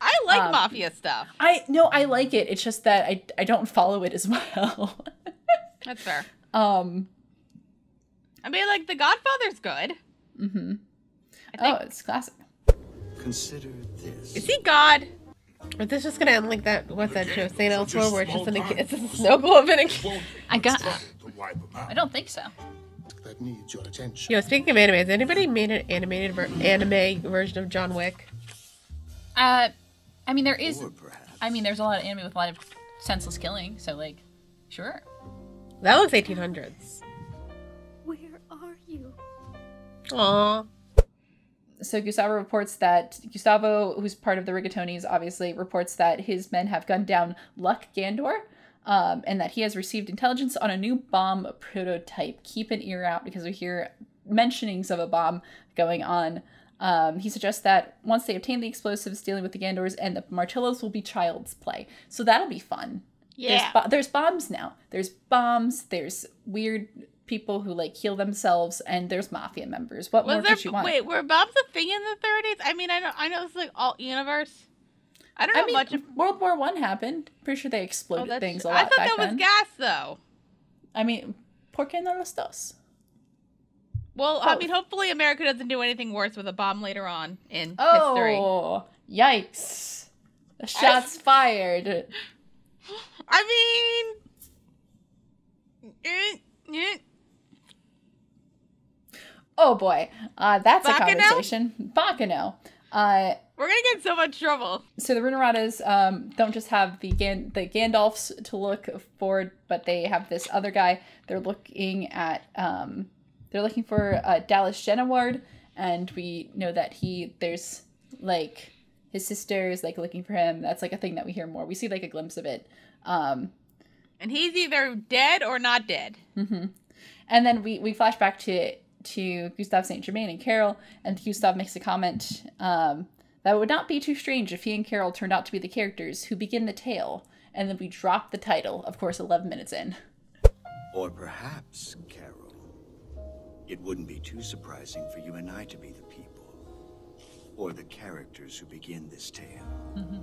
I like mafia stuff. I like it. It's just that I don't follow it as well. That's fair. I mean, like, The Godfather's good. Mm-hmm. It's classic. Consider this. Is he God? Or is this just gonna end like that? What's that show? St. Elsewhere, where it's just a snow globe in a... I don't think so. That needs your attention. Yo, speaking of anime, has anybody made an anime version of John Wick? I mean, there is... Or perhaps. I mean, there's a lot of anime with a lot of senseless killing, so, like, sure. That looks 1800s. Where are you? Aww. So Gustavo, who's part of the Rigatonis, obviously reports that his men have gunned down Luck Gandor, and that he has received intelligence on a new bomb prototype. Keep an ear out because we hear mentionings of a bomb going on. He suggests that once they obtain the explosives dealing with the Gandors and the Martillos will be child's play. So that'll be fun. Yeah. There's bombs now. There's bombs. There's weird people who like heal themselves, and there's mafia members. What more could you want? Wait, were bombs a thing in the 30s? I mean, I know it's like alt universe. I don't know much of... World War I happened. Pretty sure they exploded things a lot I thought back that was then. gas, though. I mean, ¿por qué no los dos? Well, Both. I mean, hopefully America doesn't do anything worse with a bomb later on in history. Oh, yikes. Shots fired. I mean... Oh boy, that's Baccano? a conversation. Baccano. We're gonna get in so much trouble. So the Runaradas don't just have the Gandalfs to look for, but they have this other guy. They're looking for Dallas Genoward, and we know that there's like his sister is like looking for him. That's like a thing that we hear more. We see like a glimpse of it. And he's either dead or not dead. Mm-hmm. And then we flash back to Gustave St. Germain and Carol, and Gustave makes a comment that would not be too strange if he and Carol turned out to be the characters who begin the tale, and then we drop the title, of course, 11 minutes in. Or perhaps, Carol, it wouldn't be too surprising for you and I to be the people, or the characters who begin this tale. Mm-hmm.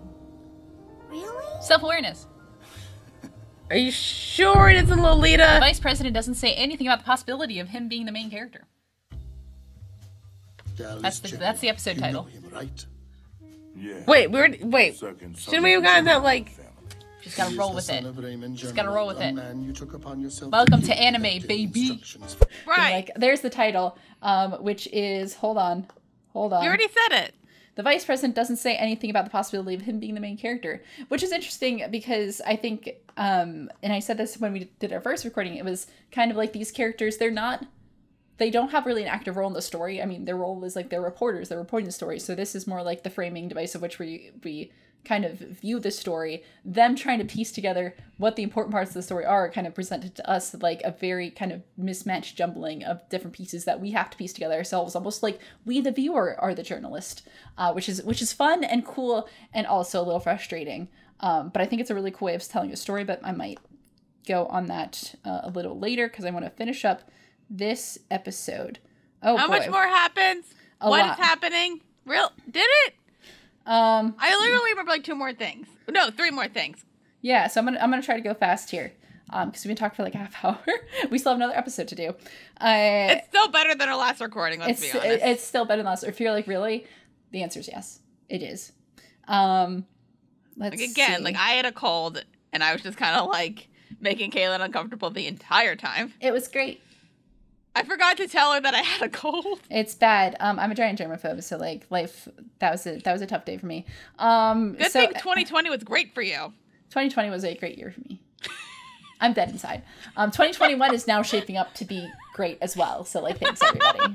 Really? Self-awareness. Are you sure it isn't Lolita? The vice president doesn't say anything about the possibility of him being the main character. That's the episode title. Right? Yeah. Wait. Second Shouldn't we have gotten that, like... Just gotta roll with it. Just gotta roll with it. Welcome Welcome to anime, baby. Right. Like, there's the title, which is, hold on. You already said it. The vice president doesn't say anything about the possibility of him being the main character, which is interesting because I think, and I said this when we did our first recording, it was kind of like these characters, they don't have really an active role in the story. I mean, their role is like they're reporters, they're reporting the story. So this is more like the framing device of which we kind of view the story, them trying to piece together what the important parts of the story are, kind of presented to us like a very kind of mismatched jumbling of different pieces that we have to piece together ourselves, almost like we the viewer are the journalist, which is fun and cool and also a little frustrating. But I think it's a really cool way of telling a story, but I might go on that a little later because I want to finish up this episode. Oh, How much more happens? What is happening? Did it? I literally remember like 2 more things. No, 3 more things. Yeah, so I'm gonna try to go fast here, because we've been talking for like a half hour. We still have another episode to do. It's still better than our last recording. Let's be honest. It's still better than last. If you're like, really, the answer is yes. It is. Let's see. Like I had a cold, and I was just kind of like making Cailin uncomfortable the entire time. It was great. I forgot to tell her that I had a cold. It's bad. I'm a giant germaphobe, so like life. That was a tough day for me. Good thing 2020 was great for you. 2020 was a great year for me. I'm dead inside. 2021 is now shaping up to be great as well. So like, thanks everybody.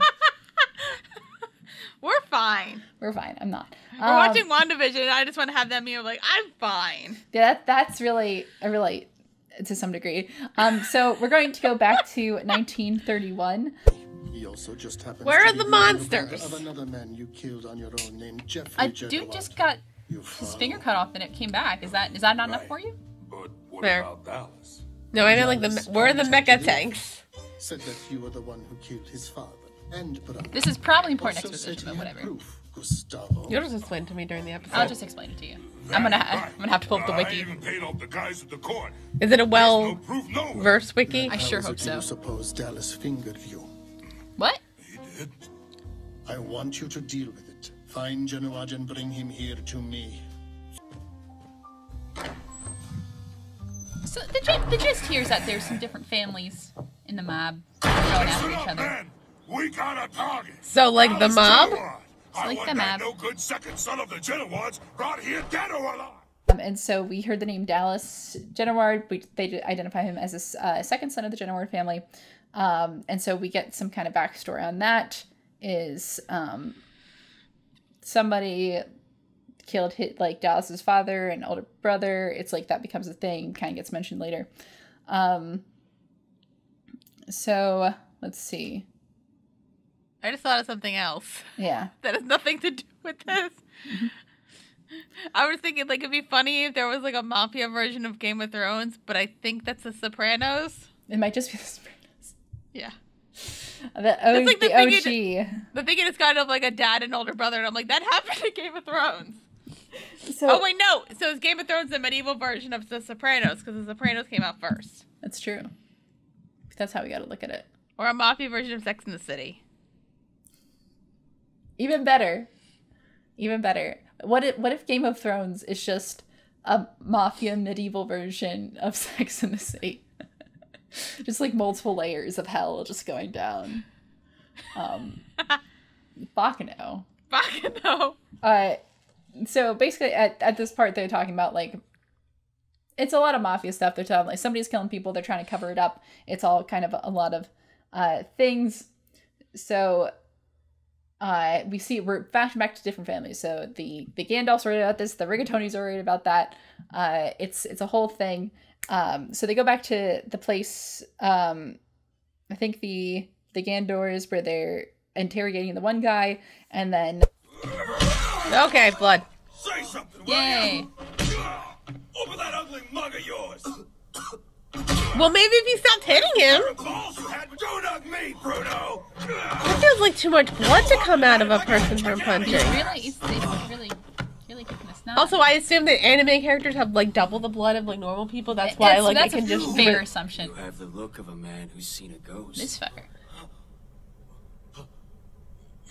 We're fine. We're fine. I'm not. We're watching WandaVision, and I just want to have them here like, I'm fine. Yeah, that's really a relate to some degree. So we're going to go back to 1931. He also just happens Where to are be the the monsters? Of another man you killed on your own named Jeffrey A Jedward. dude just got his finger cut off and it came back. Is that not enough for you? But what Fair. about Dallas? No, I meant like where are the mecha tanks? Said that you were the one who killed his father and put up. This is probably important Also said exposition, he but had whatever. proof, Gustavo. You'll just explain it to me during the episode. I'll just explain it to you. I'm gonna have to pull up the I wiki. even paid off the guys at the court. Is it a No well proof nowhere. verse wiki? I sure How hope is it you so. suppose Dallas fingered you? What? He did. I want you to deal with it. Find Genoage and bring him here to me. So the gist here is that there's some different families in the mob going after Listen each up, other. man. We got a target. So like the Dallas mob? Genoage. I like want the that mob. no good second son of the Genoads brought here dead or alive. And so we heard the name Dallas Genoward. They identify him as a second son of the Genoward family. And so we get some kind of backstory on that. Is somebody killed Dallas's father and older brother. It's like that becomes a thing, kind of gets mentioned later. So let's see. I just thought of something else Yeah. that has nothing to do with this. I was thinking like it'd be funny if there was like a mafia version of Game of Thrones, but I think that's The Sopranos. It might just be the Sopranos. Yeah. The like the OG. The thinking it's kind of like a dad and older brother, and I'm like, that happened in Game of Thrones. So, Oh, wait, no. So is Game of Thrones the medieval version of The Sopranos? Because The Sopranos came out first. That's true. That's how we got to look at it. Or a mafia version of Sex and the City. Even better. Even better. What if Game of Thrones is just a mafia medieval version of Sex and the City? Just like multiple layers of hell just going down. Baccano. Baccano. So basically at this part they're talking about like it's a lot of mafia stuff. They're telling like somebody's killing people, they're trying to cover it up. It's all kind of a lot of things. So we're flashing back to different families. So the Gandalf's worried about this, the Rigatonis are worried about that. It's a whole thing. So they go back to the place, I think the Gandors where they're interrogating the one guy, and then Okay, blood. Say something, will yay. you? Open that ugly mug of yours. Well, maybe if you stopped hitting him. Balls you had, don't hug me, Bruno. It feels like too much blood to come out of a person from punching. It's really kicking us now. Also, I assume that anime characters have like double the blood of like normal people. That's why like that's it can a just fair assumption. You have the look of a man who's seen a ghost. This fucker.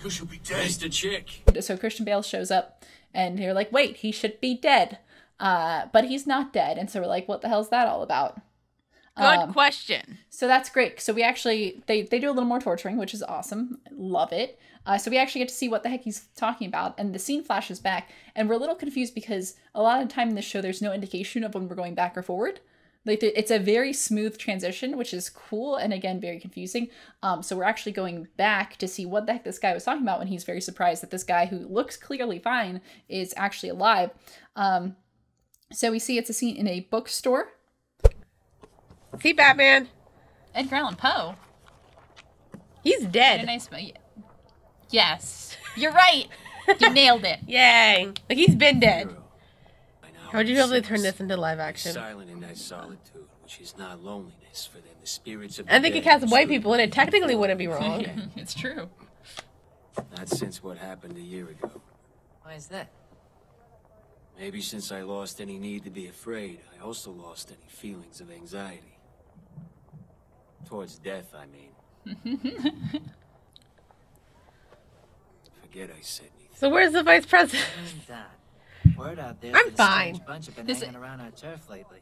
You should be dead. It's the chick. So Christian Bale shows up, and you're like, wait, he should be dead. But he's not dead. And so we're like, what the hell's that all about? Good question. So that's great. So we actually, they do a little more torturing, which is awesome. Love it. So we actually get to see what the heck he's talking about. And the scene flashes back. And we're a little confused because a lot of the time in this show, there's no indication of when we're going back or forward. Like it's a very smooth transition, which is cool. And again, very confusing. So we're actually going back to see what the heck this guy was talking about when he's very surprised that this guy who looks clearly fine is actually alive. So we see it's a scene in a bookstore. See Batman? Edgar Allan Poe. He's dead. A nice, yes, you're right. You nailed it. Yay. Like, he's been dead. Hero. By now, How would you be able to turn this into live action? Silent in that solitude, which is not loneliness, for then the spirits of And they could dead cast white sleep. people in it. Technically wouldn't be wrong. It's true. Not since what happened a year ago. Why is that? Maybe since I lost any need to be afraid, I also lost any feelings of anxiety. Towards death, I mean. Forget I said anything. So where's the vice president? Word out there. I'm that a fine. strange bunch have been This- hanging around our turf lately.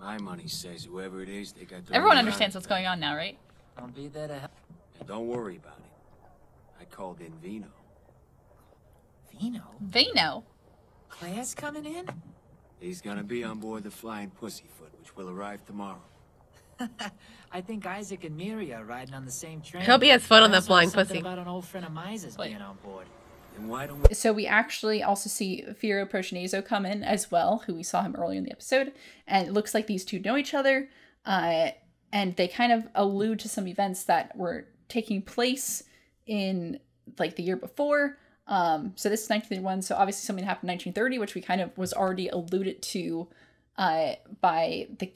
My money says whoever it is, they got the Everyone right understands on what's it. going on now, right? Don't be there to help. And don't worry about it. I called in Vino. Vino? They know. Claire's coming in? He's gonna be on board the Flying Pussyfoot, which will arrive tomorrow. I think Isaac and Miri are riding on the same train. Hope he has fun on I that also flying heard something pussy. about an old friend of mine's Wait. being on board. And why don't we... So we actually also see Firo Prochinazo come in as well, who we saw him earlier in the episode. And it looks like these two know each other. And they kind of allude to some events that were taking place in like the year before. So this is 1931. So obviously something happened in 1930, which we kind of was already alluded to by the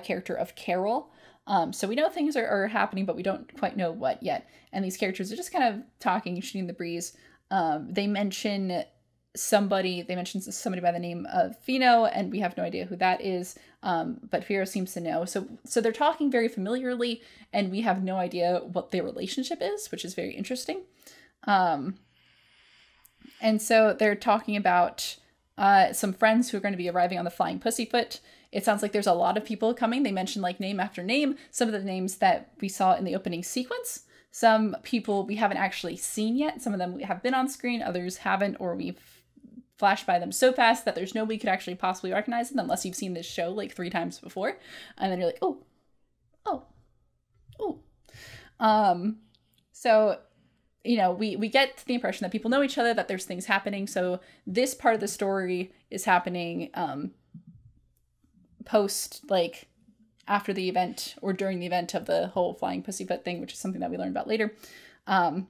character of Carol. So we know things are happening, but we don't quite know what yet. And these characters are just kind of talking, shooting the breeze. They mention somebody by the name of Fino, and we have no idea who that is. But Firo seems to know. So they're talking very familiarly, and we have no idea what their relationship is, which is very interesting. And so they're talking about some friends who are going to be arriving on the Flying Pussyfoot. It sounds like there's a lot of people coming. They mention like name after name, some of the names that we saw in the opening sequence. Some people we haven't actually seen yet. Some of them have been on screen, others haven't, or we've flashed by them so fast that there's no way you could actually possibly recognize them unless you've seen this show like 3 times before. And then you're like, oh. So, you know, we get the impression that people know each other, that there's things happening. So this part of the story is happening post, like, after the event or during the event of the whole Flying Pussyfoot thing, which is something that we learn about later. And,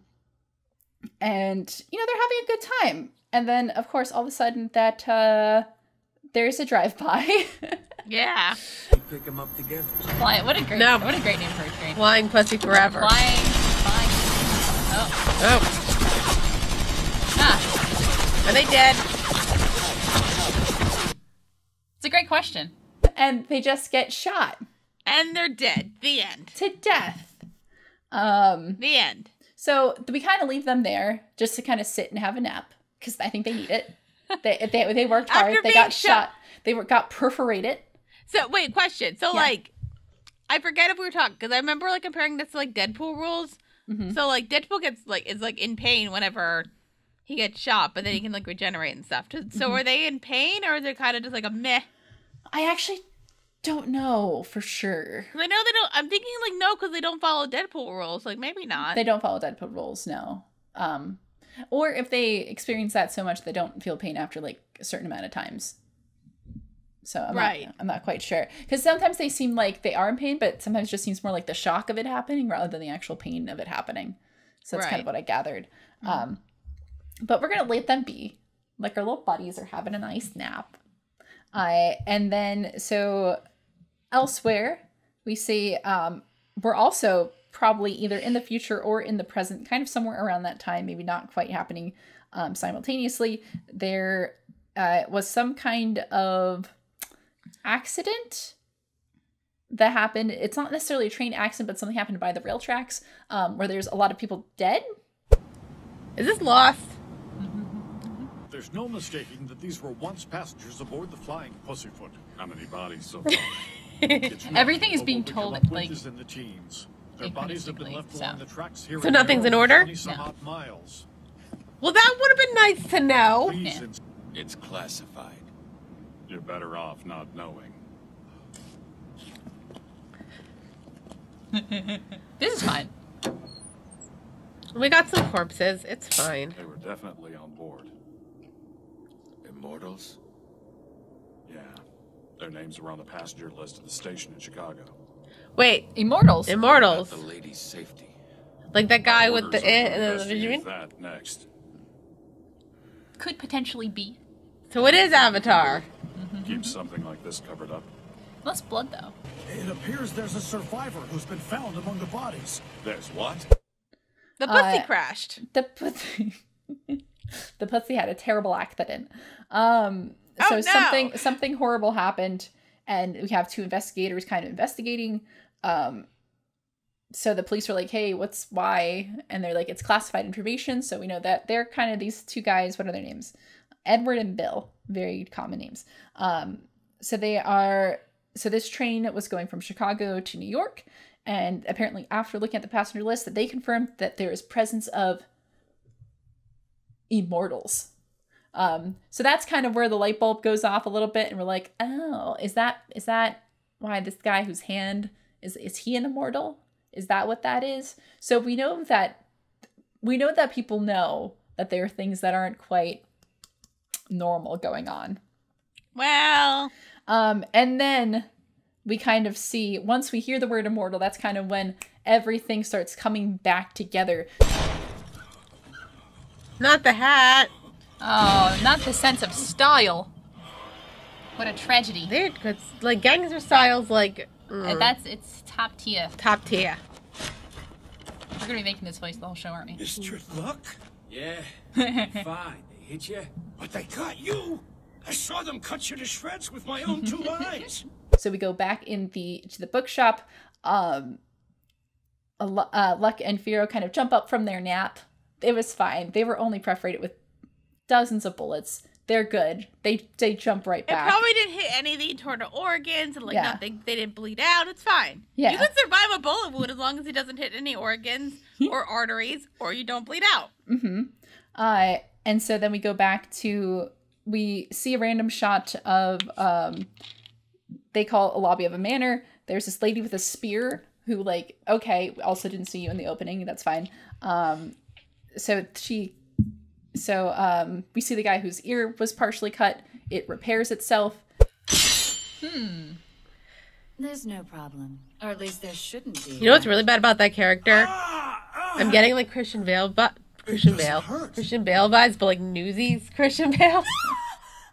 you know, they're having a good time. And then, of course, all of a sudden that there's a drive-by. Yeah. We pick them up together? Flying, what a great name for a train. Flying pussy forever. Flying. Oh. Oh. Ah, Are they dead? it's a great question. And they just get shot And they're dead. The end. to death. The end. So we kind of leave them there just to kind of sit and have a nap because I think they need it. They worked hard. After They being got shot. They got perforated. So, wait, question. So, Yeah. like, I forget if we were talking, because I remember, like, comparing this to, like, Deadpool rules. Mm-hmm. So, like, Deadpool is, like, in pain whenever he gets shot, but then he can, like, regenerate and stuff. So, are they in pain, or is it kind of just, like, a meh? I actually don't know for sure. Because I know they don't, I'm thinking, like, no, because they don't follow Deadpool rules. Like, maybe not. They don't follow Deadpool rules, no. Or if they experience that so much they don't feel pain after like a certain amount of times. So I'm not quite sure. Because sometimes they seem like they are in pain, but sometimes it just seems more like the shock of it happening rather than the actual pain of it happening. So that's kind of what I gathered. But we're going to let them be. Like our little buddies are having a nice nap. And then, so elsewhere, we see we're also probably either in the future or in the present, kind of somewhere around that time, maybe not quite happening simultaneously. There was some kind of accident that happened. It's not necessarily a train accident, but something happened by the rail tracks where there's a lot of people dead. Is this Lost? There's no mistaking that these were once passengers aboard the Flying Pussyfoot. How many bodies so far? Everything is being told, like, in the teens. Their bodies have been left along the tracks here. So nothing's in order? No. Miles. Well, that would have been nice to know. Yeah. It's classified. You're better off not knowing. This is fine. We got some corpses. It's fine. They were definitely on board. Immortals? Yeah. Their names were on the passenger list at the station in Chicago. Wait, Immortals. Immortals. The lady's safety. Like that guy with Orders the are to and the investigate vision. that next. Could potentially be. So it is Avatar. Keep something like this covered up. Less blood, though. It appears there's a survivor who's been found among the bodies. There's what? The pussy crashed. The pussy. The pussy had a terrible accident. Oh, So no. something horrible happened, and we have two investigators kind of investigating. So the police were like, "Hey, why?" And they're like, "It's classified information." So we know that they're kind of these two guys. What are their names? Edward and Bill. Very common names. So they are. So this train was going from Chicago to New York, and apparently after looking at the passenger list, that they confirmed that there is presence of immortals. So that's kind of where the light bulb goes off a little bit, and we're like, oh, is that why this guy whose hand is he an immortal? Is that what that is? So we know that people know that there are things that aren't quite normal going on. Well, And then we kind of see, once we hear the word immortal, that's kind of when everything starts coming back together. Not the hat. Oh, not the sense of style. What a tragedy. They're good. Like, gangster style's like... It's top tier. top tier. We're gonna be making this voice the whole show, aren't we? Mr. Luck? Yeah, fine. They hit you? But they got you! I saw them cut you to shreds with my own two eyes! So we go back to the bookshop. Luck and Firo kind of jump up from their nap. It was fine. They were only perforated with dozens of bullets. They're good. They jump right it back. probably didn't hit any of the internal organs and like Yeah. nothing. They didn't bleed out. It's fine. Yeah. You can survive a bullet wound as long as it doesn't hit any organs or arteries, or you don't bleed out. And so then we go back to, we see a random shot of, they call a lobby of a manor. There's this lady with a spear who, like, okay, also didn't see you in the opening. That's fine. So we see the guy whose ear was partially cut. It repairs itself. There's no problem. Or at least there shouldn't be. You know what's really bad about that character? I'm getting like Christian Bale vibes, but like Newsies Christian Bale.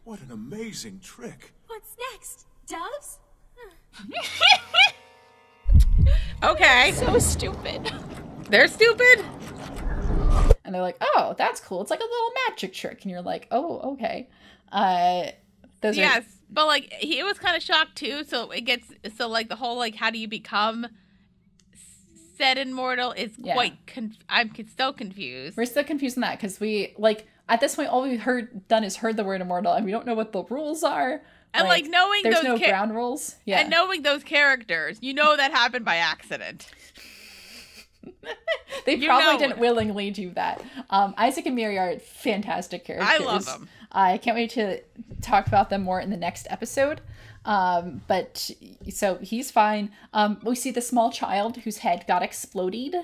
What an amazing trick. What's next? Doves? Okay. So stupid. They're stupid. And they're like, oh, that's cool. It's like a little magic trick. And you're like, oh, okay. Those are... Yes, but like he was kind of shocked too. So it gets like the whole like how do you become said immortal is quite. I'm still confused. We're still confused on that because we like at this point all we've done is heard the word immortal and we don't know what the rules are. And like knowing there's those no ground rules. Yeah, and knowing those characters, you know that happened by accident. They probably didn't willingly do that. Isaac and Miri are fantastic characters. I love them. I can't wait to talk about them more in the next episode. But so he's fine. We see the small child whose head got exploded.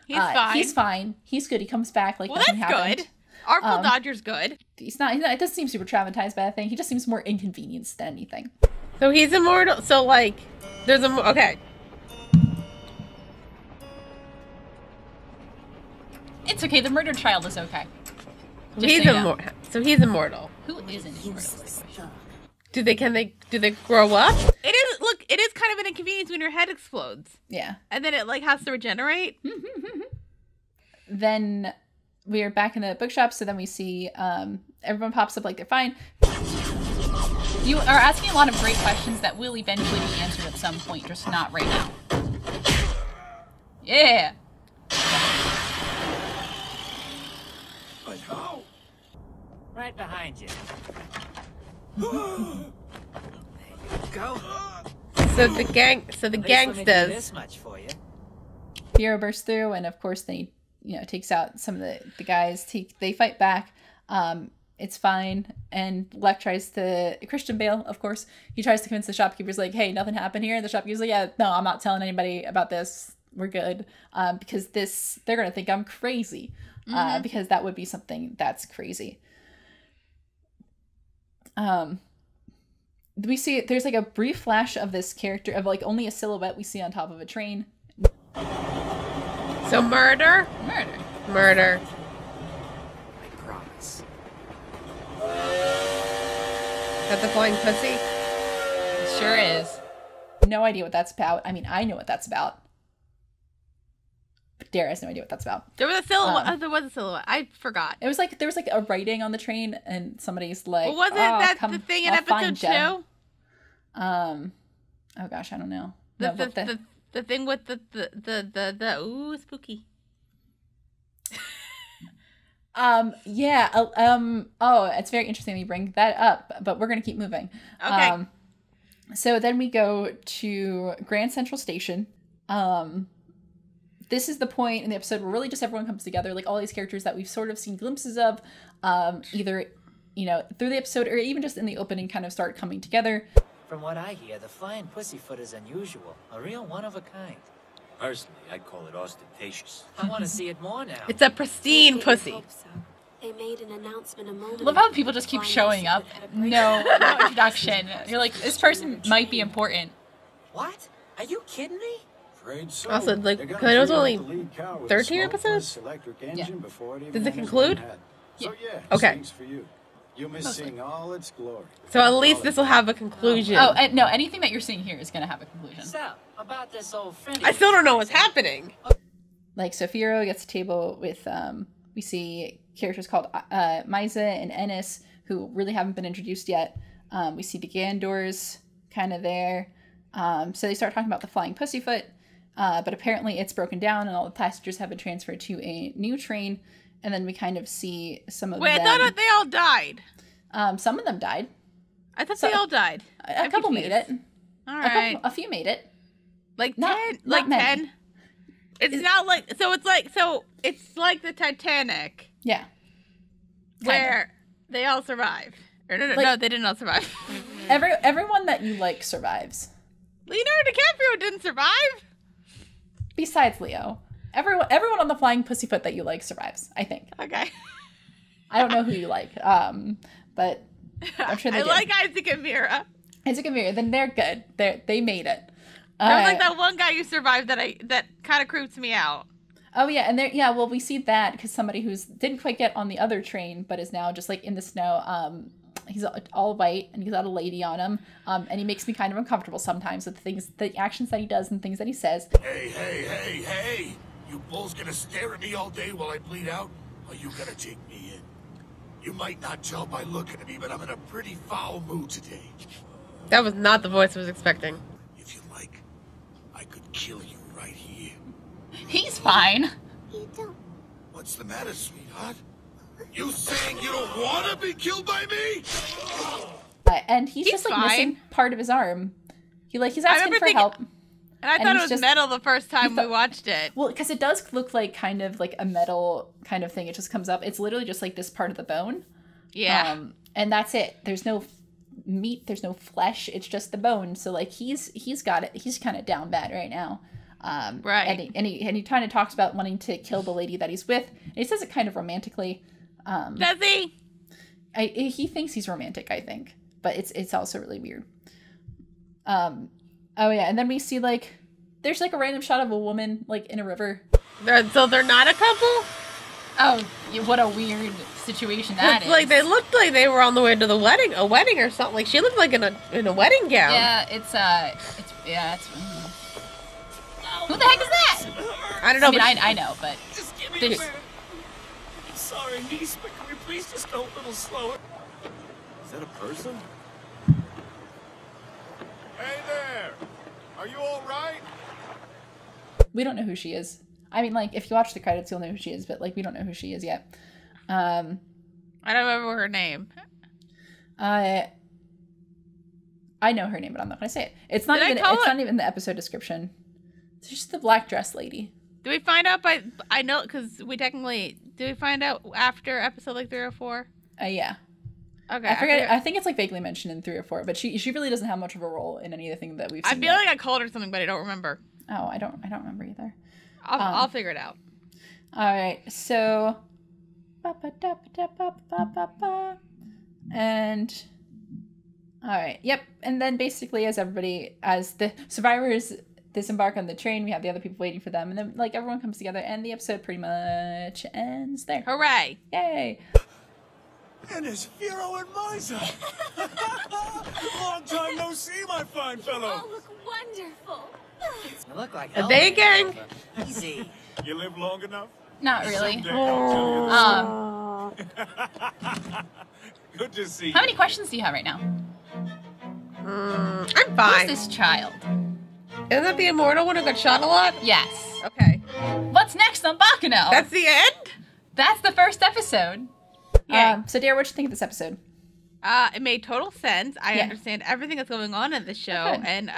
He's fine. He's fine. He's good. He comes back like nothing that's happened. good. Artful Dodger's good. He's not. It doesn't seem super traumatized by that thing. He just seems more inconvenienced than anything. So he's immortal. So like, there's a okay. It's okay. The murdered child is okay. He's immortal. So he's immortal. Who isn't immortal? Do they grow up? It is kind of an inconvenience when your head explodes. Yeah. And then it like has to regenerate. Then we are back in the bookshop, so then we see everyone pops up like they're fine. You are asking a lot of great questions that will eventually be answered at some point, just not right now. Yeah. But how? Right behind you. There you go. So the gang, so the At least let me do gangsters. this much for you. Firo bursts through, and of course they, takes out some of the guys. They fight back. It's fine, and Lek tries to Christian Bale, of course. He tries to convince the shopkeepers, like, "Hey, nothing happened here." And the shopkeeper's like, "Yeah, no, I'm not telling anybody about this. We're good." Because they're gonna think I'm crazy. Because that would be something that's crazy. We see there's like a brief flash of this character of like only a silhouette we see on top of a train. So murder. I promise. Is that the flying pussy? It sure is. No idea what that's about. I mean, I know what that's about. But Dara has no idea what that's about. There was a silhouette. There was a silhouette. I forgot. It was like there was like a writing on the train, and somebody's like, Well, wasn't that the thing in episode 2? Oh gosh, I don't know. The thing with the ooh, spooky. Yeah. Oh, it's very interesting that you bring that up, but we're gonna keep moving. Okay. So then we go to Grand Central Station. This is the point in the episode where really just everyone comes together, like all these characters that we've sort of seen glimpses of, either, through the episode or even just in the opening kind of start coming together. From what I hear, the flying pussyfoot is unusual. A real one of a kind. Personally, I'd call it ostentatious. I want to see it more now. It's a pristine pussy. Hope so. They made an announcement a moment Love how people just keep showing up. No introduction. You're like, this person might be important. What? Are you kidding me? Afraid so. Also, like, They got because it was to only the lead car with 13 a smokeless episodes? electric engine before it even Does it has conclude? one head. So yeah, Okay. thanks for you. You miss seeing all its glory. So at least this will have a conclusion. Oh, and no, anything that you're seeing here is going to have a conclusion. So, about this old friend. I still don't know what's happening. Like, Sophiro gets a table with, we see characters called Maiza and Ennis, who really haven't been introduced yet. We see the Gandors kind of there. So they start talking about the flying pussyfoot, but apparently it's broken down and all the passengers have been transferred to a new train. And then we kind of see some of them. Wait, I thought they all died. Some of them died. I thought they all died. A couple made it. All right. A few made it. Like Not- 10? not Like many. 10? It's not like... So it's like the Titanic. Yeah. Where they all survived. Or no, Like- they didn't all survive. Everyone that you like survives. Leonardo DiCaprio didn't survive. Besides Leo. Everyone on the flying pussyfoot that you like survives, I think. Okay. I don't know who you like, but I'm sure they I do. like Isaac and Mira. Isaac and Mira, then they're good. They made it. There was like that one guy who survived that kind of creeps me out. Oh yeah, and well we see that because somebody who's didn't quite get on the other train but is now just like in the snow. He's all white and he's got a lady on him, and he makes me kind of uncomfortable sometimes with the actions that he does and things that he says. Hey! You bulls gonna stare at me all day while I bleed out? Or you gonna take me in? You might not tell by looking at me, but I'm in a pretty foul mood today. That was not the voice I was expecting. If you like, I could kill you right here. He's fine. You don't. What's the matter, sweetheart? You saying you don't want to be killed by me? And he's just like fine. missing part of his arm. He's asking remember for thinking- help. And I And thought it he's was just- metal the first time we watched it. Well, because it does look like kind of like a metal kind of thing. It just comes up. It's literally just like this part of the bone. Yeah. And that's it. There's no meat. There's no flesh. It's just the bone. So like he's got it. He's kind of down bad right now. Right. And he kind of talks about wanting to kill the lady that he's with. And he says it kind of romantically. Does he? He thinks he's romantic, I think, but it's also really weird. Oh yeah, and then we see like there's like a random shot of a woman like in a river. So they're not a couple? Oh, what a weird situation that is. Like they looked like they were on the way to a wedding or something. Like she looked like in a wedding gown. Yeah, it's who the heck is that? I don't know. I know, but Just give me There's- a minute. I'm sorry, niece, but can we please just go a little slower? Is that a person? Hey there! Are you all right? we don't know who she is. I mean, like if you watch the credits, you'll know who she is, but like we don't know who she is yet. I don't remember her name. I know her name, but I'm not going to say it. It's not even the episode description. It's just the black dress lady. Do we find out I know, because we technically, do we find out after episode like 3 or 4? Yeah. Okay. I forget. I think it's like vaguely mentioned in 3 or 4, but she really doesn't have much of a role in any of the things that we've seen. I feel like I called her something, but I don't remember. Oh, I don't remember either. I'll figure it out. All right. So, and all right. Yep. And then basically, as the survivors disembark on the train, we have the other people waiting for them, and then like everyone comes together, and the episode pretty much ends there. Hooray! Yay! And there's Firo and Miser. Long time no see, my fine fellow. Oh, look wonderful. You look like Are they a gang? Easy. You live long enough? Not really. Someday I'll tell you the Good to see you. How many questions do you have right now? I'm fine. Who's this child? Isn't that the immortal one who got shot a lot? Yes. Okay. What's next on Baccano? That's the end? That's the first episode. Yeah. So, Dara, what did you think of this episode? It made total sense. I understand everything that's going on in the show, Good. and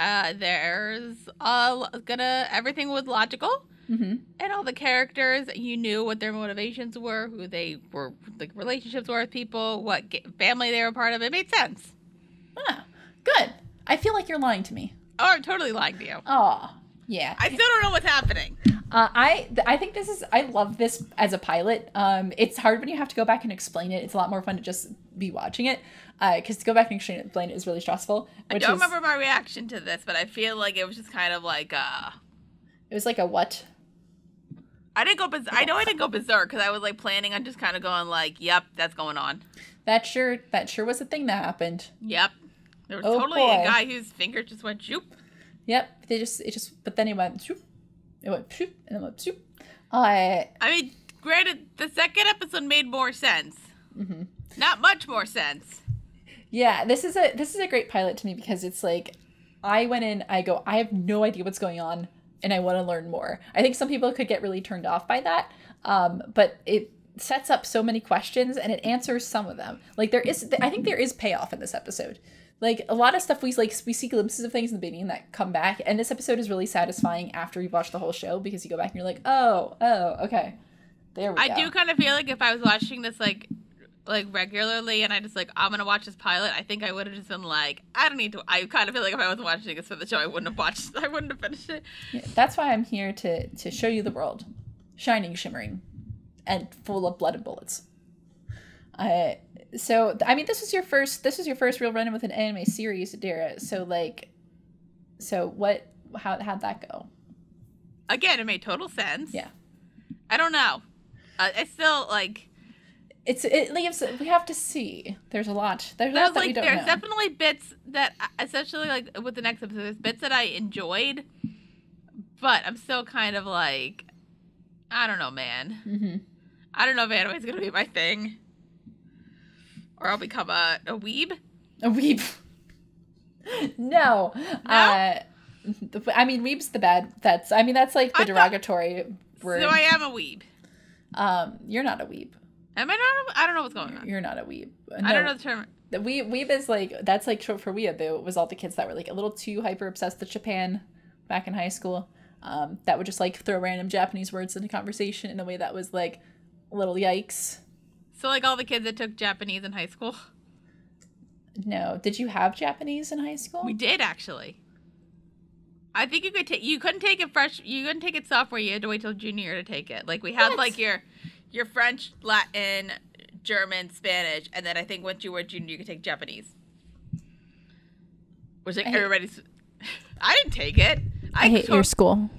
everything was logical, and all the characters, you knew what their motivations were, who they were, the relationships were with people, what family they were part of. It made sense. Ah, good. I feel like you're lying to me. Oh, I'm totally lying to you. Oh, yeah. I still don't know what's happening. I think I love this as a pilot. It's hard when you have to go back and explain it. It's a lot more fun to just be watching it. Because to go back and explain it is really stressful. I don't remember my reaction to this, but I feel like it was just kind of like It was like a what? I know I didn't go berserk because I was like planning on just kind of going like, yep, that's going on. That sure was a thing that happened. Yep. There was Oh, totally boy. a guy whose finger just went shoop. Yep. But then it went shoop. It went shoop, and then went shoop. I mean, granted, the second episode made more sense. Mm-hmm. Not much more sense. Yeah, this is a great pilot to me because it's like, I went in, I have no idea what's going on, and I want to learn more. I think some people could get really turned off by that, but it sets up so many questions, and it answers some of them. Like, I think there is payoff in this episode. Like, a lot of stuff we see glimpses of things in the beginning that come back, and this episode is really satisfying after you've watched the whole show, because you go back and you're like, oh, okay. There we go. I do kind of feel like if I was watching this, like regularly, and I just, like, I'm going to watch this pilot, I think I would have just been like, I don't need to. I kind of feel like if I wasn't watching this for the show, I wouldn't have finished it. Yeah, that's why I'm here to show you the world. Shining, shimmering, and full of blood and bullets. So, I mean, this was your first real run-in with an anime series, Dara. So, how'd that go? Again, it made total sense. Yeah. I don't know. I still, like... It leaves, we have to see. There's a lot that we don't know. There's definitely bits that, essentially, like, with the next episode, there's bits that I enjoyed, but I'm still kind of like, I don't know, man. Mm-hmm. I don't know if anime's gonna be my thing. Or I'll become a weeb. A weeb. No. I mean, weeb's that's like the derogatory word. So I am a weeb. You're not a weeb. Am I not? I don't know what's going on. You're not a weeb. No, I don't know the term. The weeb is like, that's like short for weeaboo. It was all the kids that were like a little too hyper obsessed with Japan back in high school. That would just like throw random Japanese words into conversation in a way that was like a little yikes. So like all the kids that took Japanese in high school? No. Did you have Japanese in high school? We did, actually. I think you couldn't take it sophomore year. You had to wait till junior year to take it. Like we had like your French, Latin, German, Spanish, and then I think once you were junior you could take Japanese. Which like everybody's I didn't take it. I hate your school.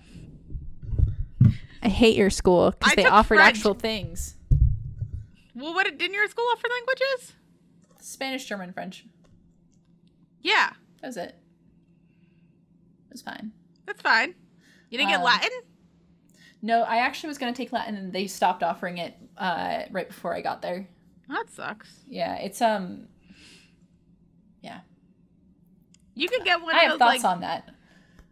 I hate your school because they offered French. Actual things. Well, didn't your school offer languages? Spanish, German, French. Yeah. That was it. It was fine. That's fine. You didn't get Latin? No, I actually was going to take Latin and they stopped offering it right before I got there. That sucks. Yeah, it's yeah. You could get one I of have those thoughts on that.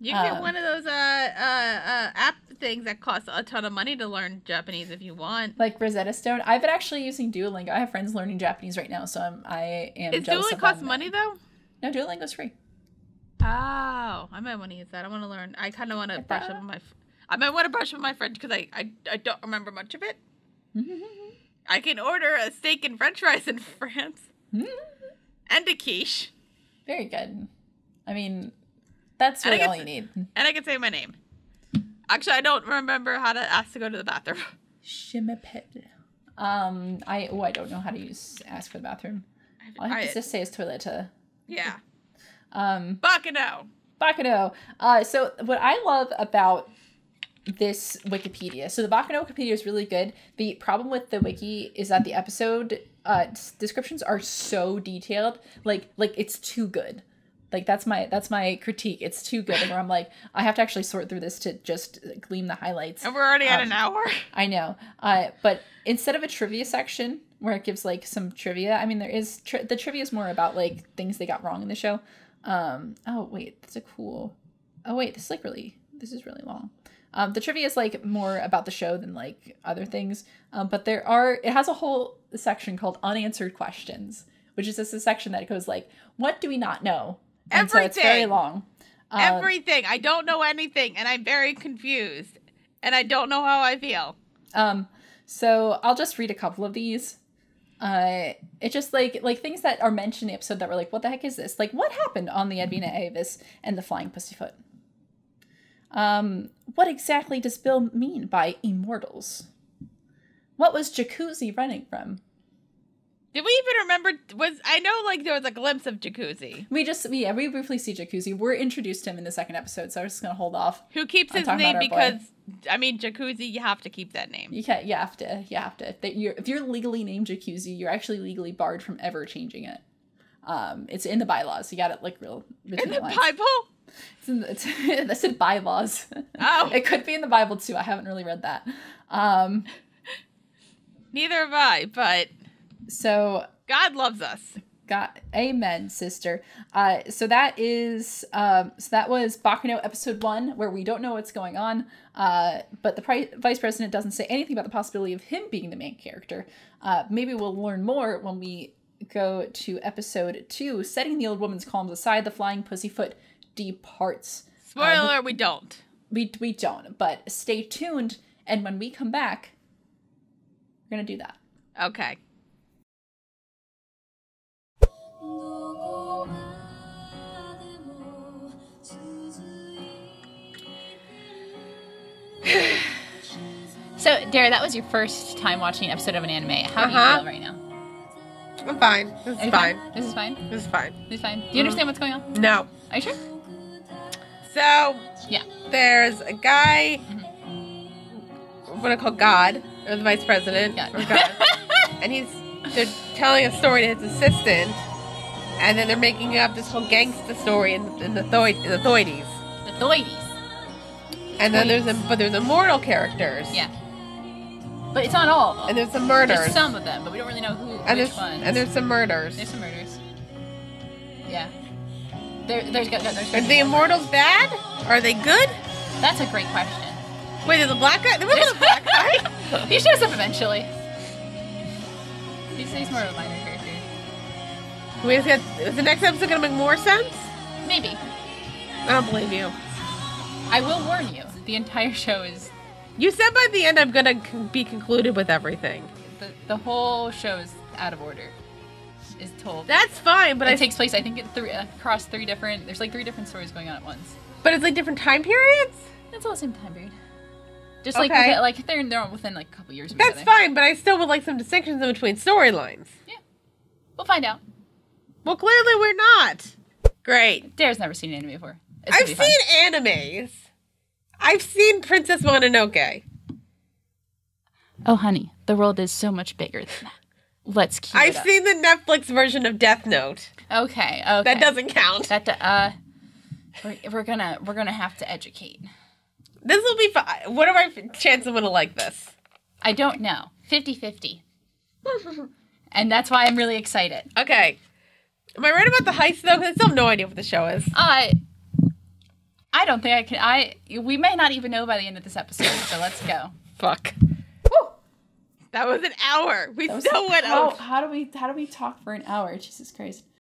You can get one of those app things that costs a ton of money to learn Japanese if you want. Like Rosetta Stone. I've been actually using Duolingo. I have friends learning Japanese right now, so I am Is jealous Duolingo of cost them. money though? No, Duolingo's free. Oh, I might want to use that. I want to learn. I kind of want to brush up on my. I might want to brush up on my French because I don't remember much of it. I can order a steak and French fries in France, and a quiche. Very good. I mean, that's really all you need. And I can say my name. Actually, I don't remember how to ask to go to the bathroom. Shimaped. I don't know how to ask for the bathroom. All I have to just say is toilet. Yeah. Baccano. So what I love about this Wikipedia, so the Baccano Wikipedia is really good. The problem with the wiki is that the episode descriptions are so detailed, like it's too good. Like that's my critique. It's too good, and where I'm like, I have to actually sort through this to just glean the highlights. And we're already at an hour. I know. But instead of a trivia section where it gives like some trivia, I mean there is the trivia is more about like things they got wrong in the show. Oh wait, this is really long. The trivia is like more about the show than like other things. But it has a whole section called unanswered questions, which is just a section that goes like, what do we not know? And everything. So it's very long. Everything. I don't know anything, and I'm very confused, and I don't know how I feel. So I'll just read a couple of these. It's just like things that are mentioned in the episode that were like, what the heck is this? Like, what happened on the Edwina Avis and the Flying Pussyfoot? What exactly does Bill mean by immortals? What was Jacuzzi running from? Did we even remember? I know like there was a glimpse of Jacuzzi. We briefly see Jacuzzi. We're introduced to him in the second episode, so I'm just gonna hold off. Who keeps his name because I mean Jacuzzi, you have to keep that name. You have to. If you're legally named Jacuzzi, you're actually legally barred from ever changing it. It's in the bylaws. You got it like real. In the Bible? That's in bylaws. Oh, it could be in the Bible too. I haven't really read that. Neither have I, but. So God loves us. God, amen, sister. So that was Baccano Episode 1, where we don't know what's going on, but the vice president doesn't say anything about the possibility of him being the main character. Maybe we'll learn more when we go to Episode 2, setting the old woman's qualms aside. The Flying Pussyfoot departs. Spoiler: we don't. We don't. But stay tuned, and when we come back, we're gonna do that. Okay. So, Dara, that was your first time watching an episode of an anime. How do you feel right now? I'm fine. This is fine. This is fine? This is fine. This is fine. Do you understand what's going on? No. Are you sure? So, yeah. There's a guy, what I call God, or the vice president, or God, and they're telling a story to his assistant, and then they're making up this whole gangsta story in the Thoides. The Thoides. And then there's immortal characters. Yeah. But it's not all of them. And there's some murders. There's some of them, but we don't really know which ones. And there's some murders. There's some murders. Yeah. There's Are the immortals bad? Are they good? That's a great question. Wait, there's a black guy? There wasn't a black guy? He shows up eventually. He's more of a minor character. Is the next episode going to make more sense? Maybe. I don't believe you. I will warn you. The entire show is... You said by the end I'm going to be concluded with everything. The whole show is out of order. Is told. That's fine, but it takes place, I think, across three different stories going on at once. But it's like different time periods? It's all the same time period. Just okay. like they're within like a couple years of each other. That's fine, but I still would like some distinctions in between storylines. Yeah. We'll find out. Well, clearly we're not. Great. Dara's never seen an anime before. I've seen animes. I've seen Princess Mononoke. Oh, honey, the world is so much bigger than that. Let's keep I've seen the Netflix version of Death Note. Okay. That doesn't count. We're gonna have to educate. This will be fine. What are my chances I'm gonna like this? I don't know. 50-50. And that's why I'm really excited. Okay. Am I right about the heist though? Because I still have no idea what the show is. I I don't think I can. We may not even know by the end of this episode, so let's go. Fuck. Woo! That was an hour. We still went out. How do we talk for an hour? Jesus Christ.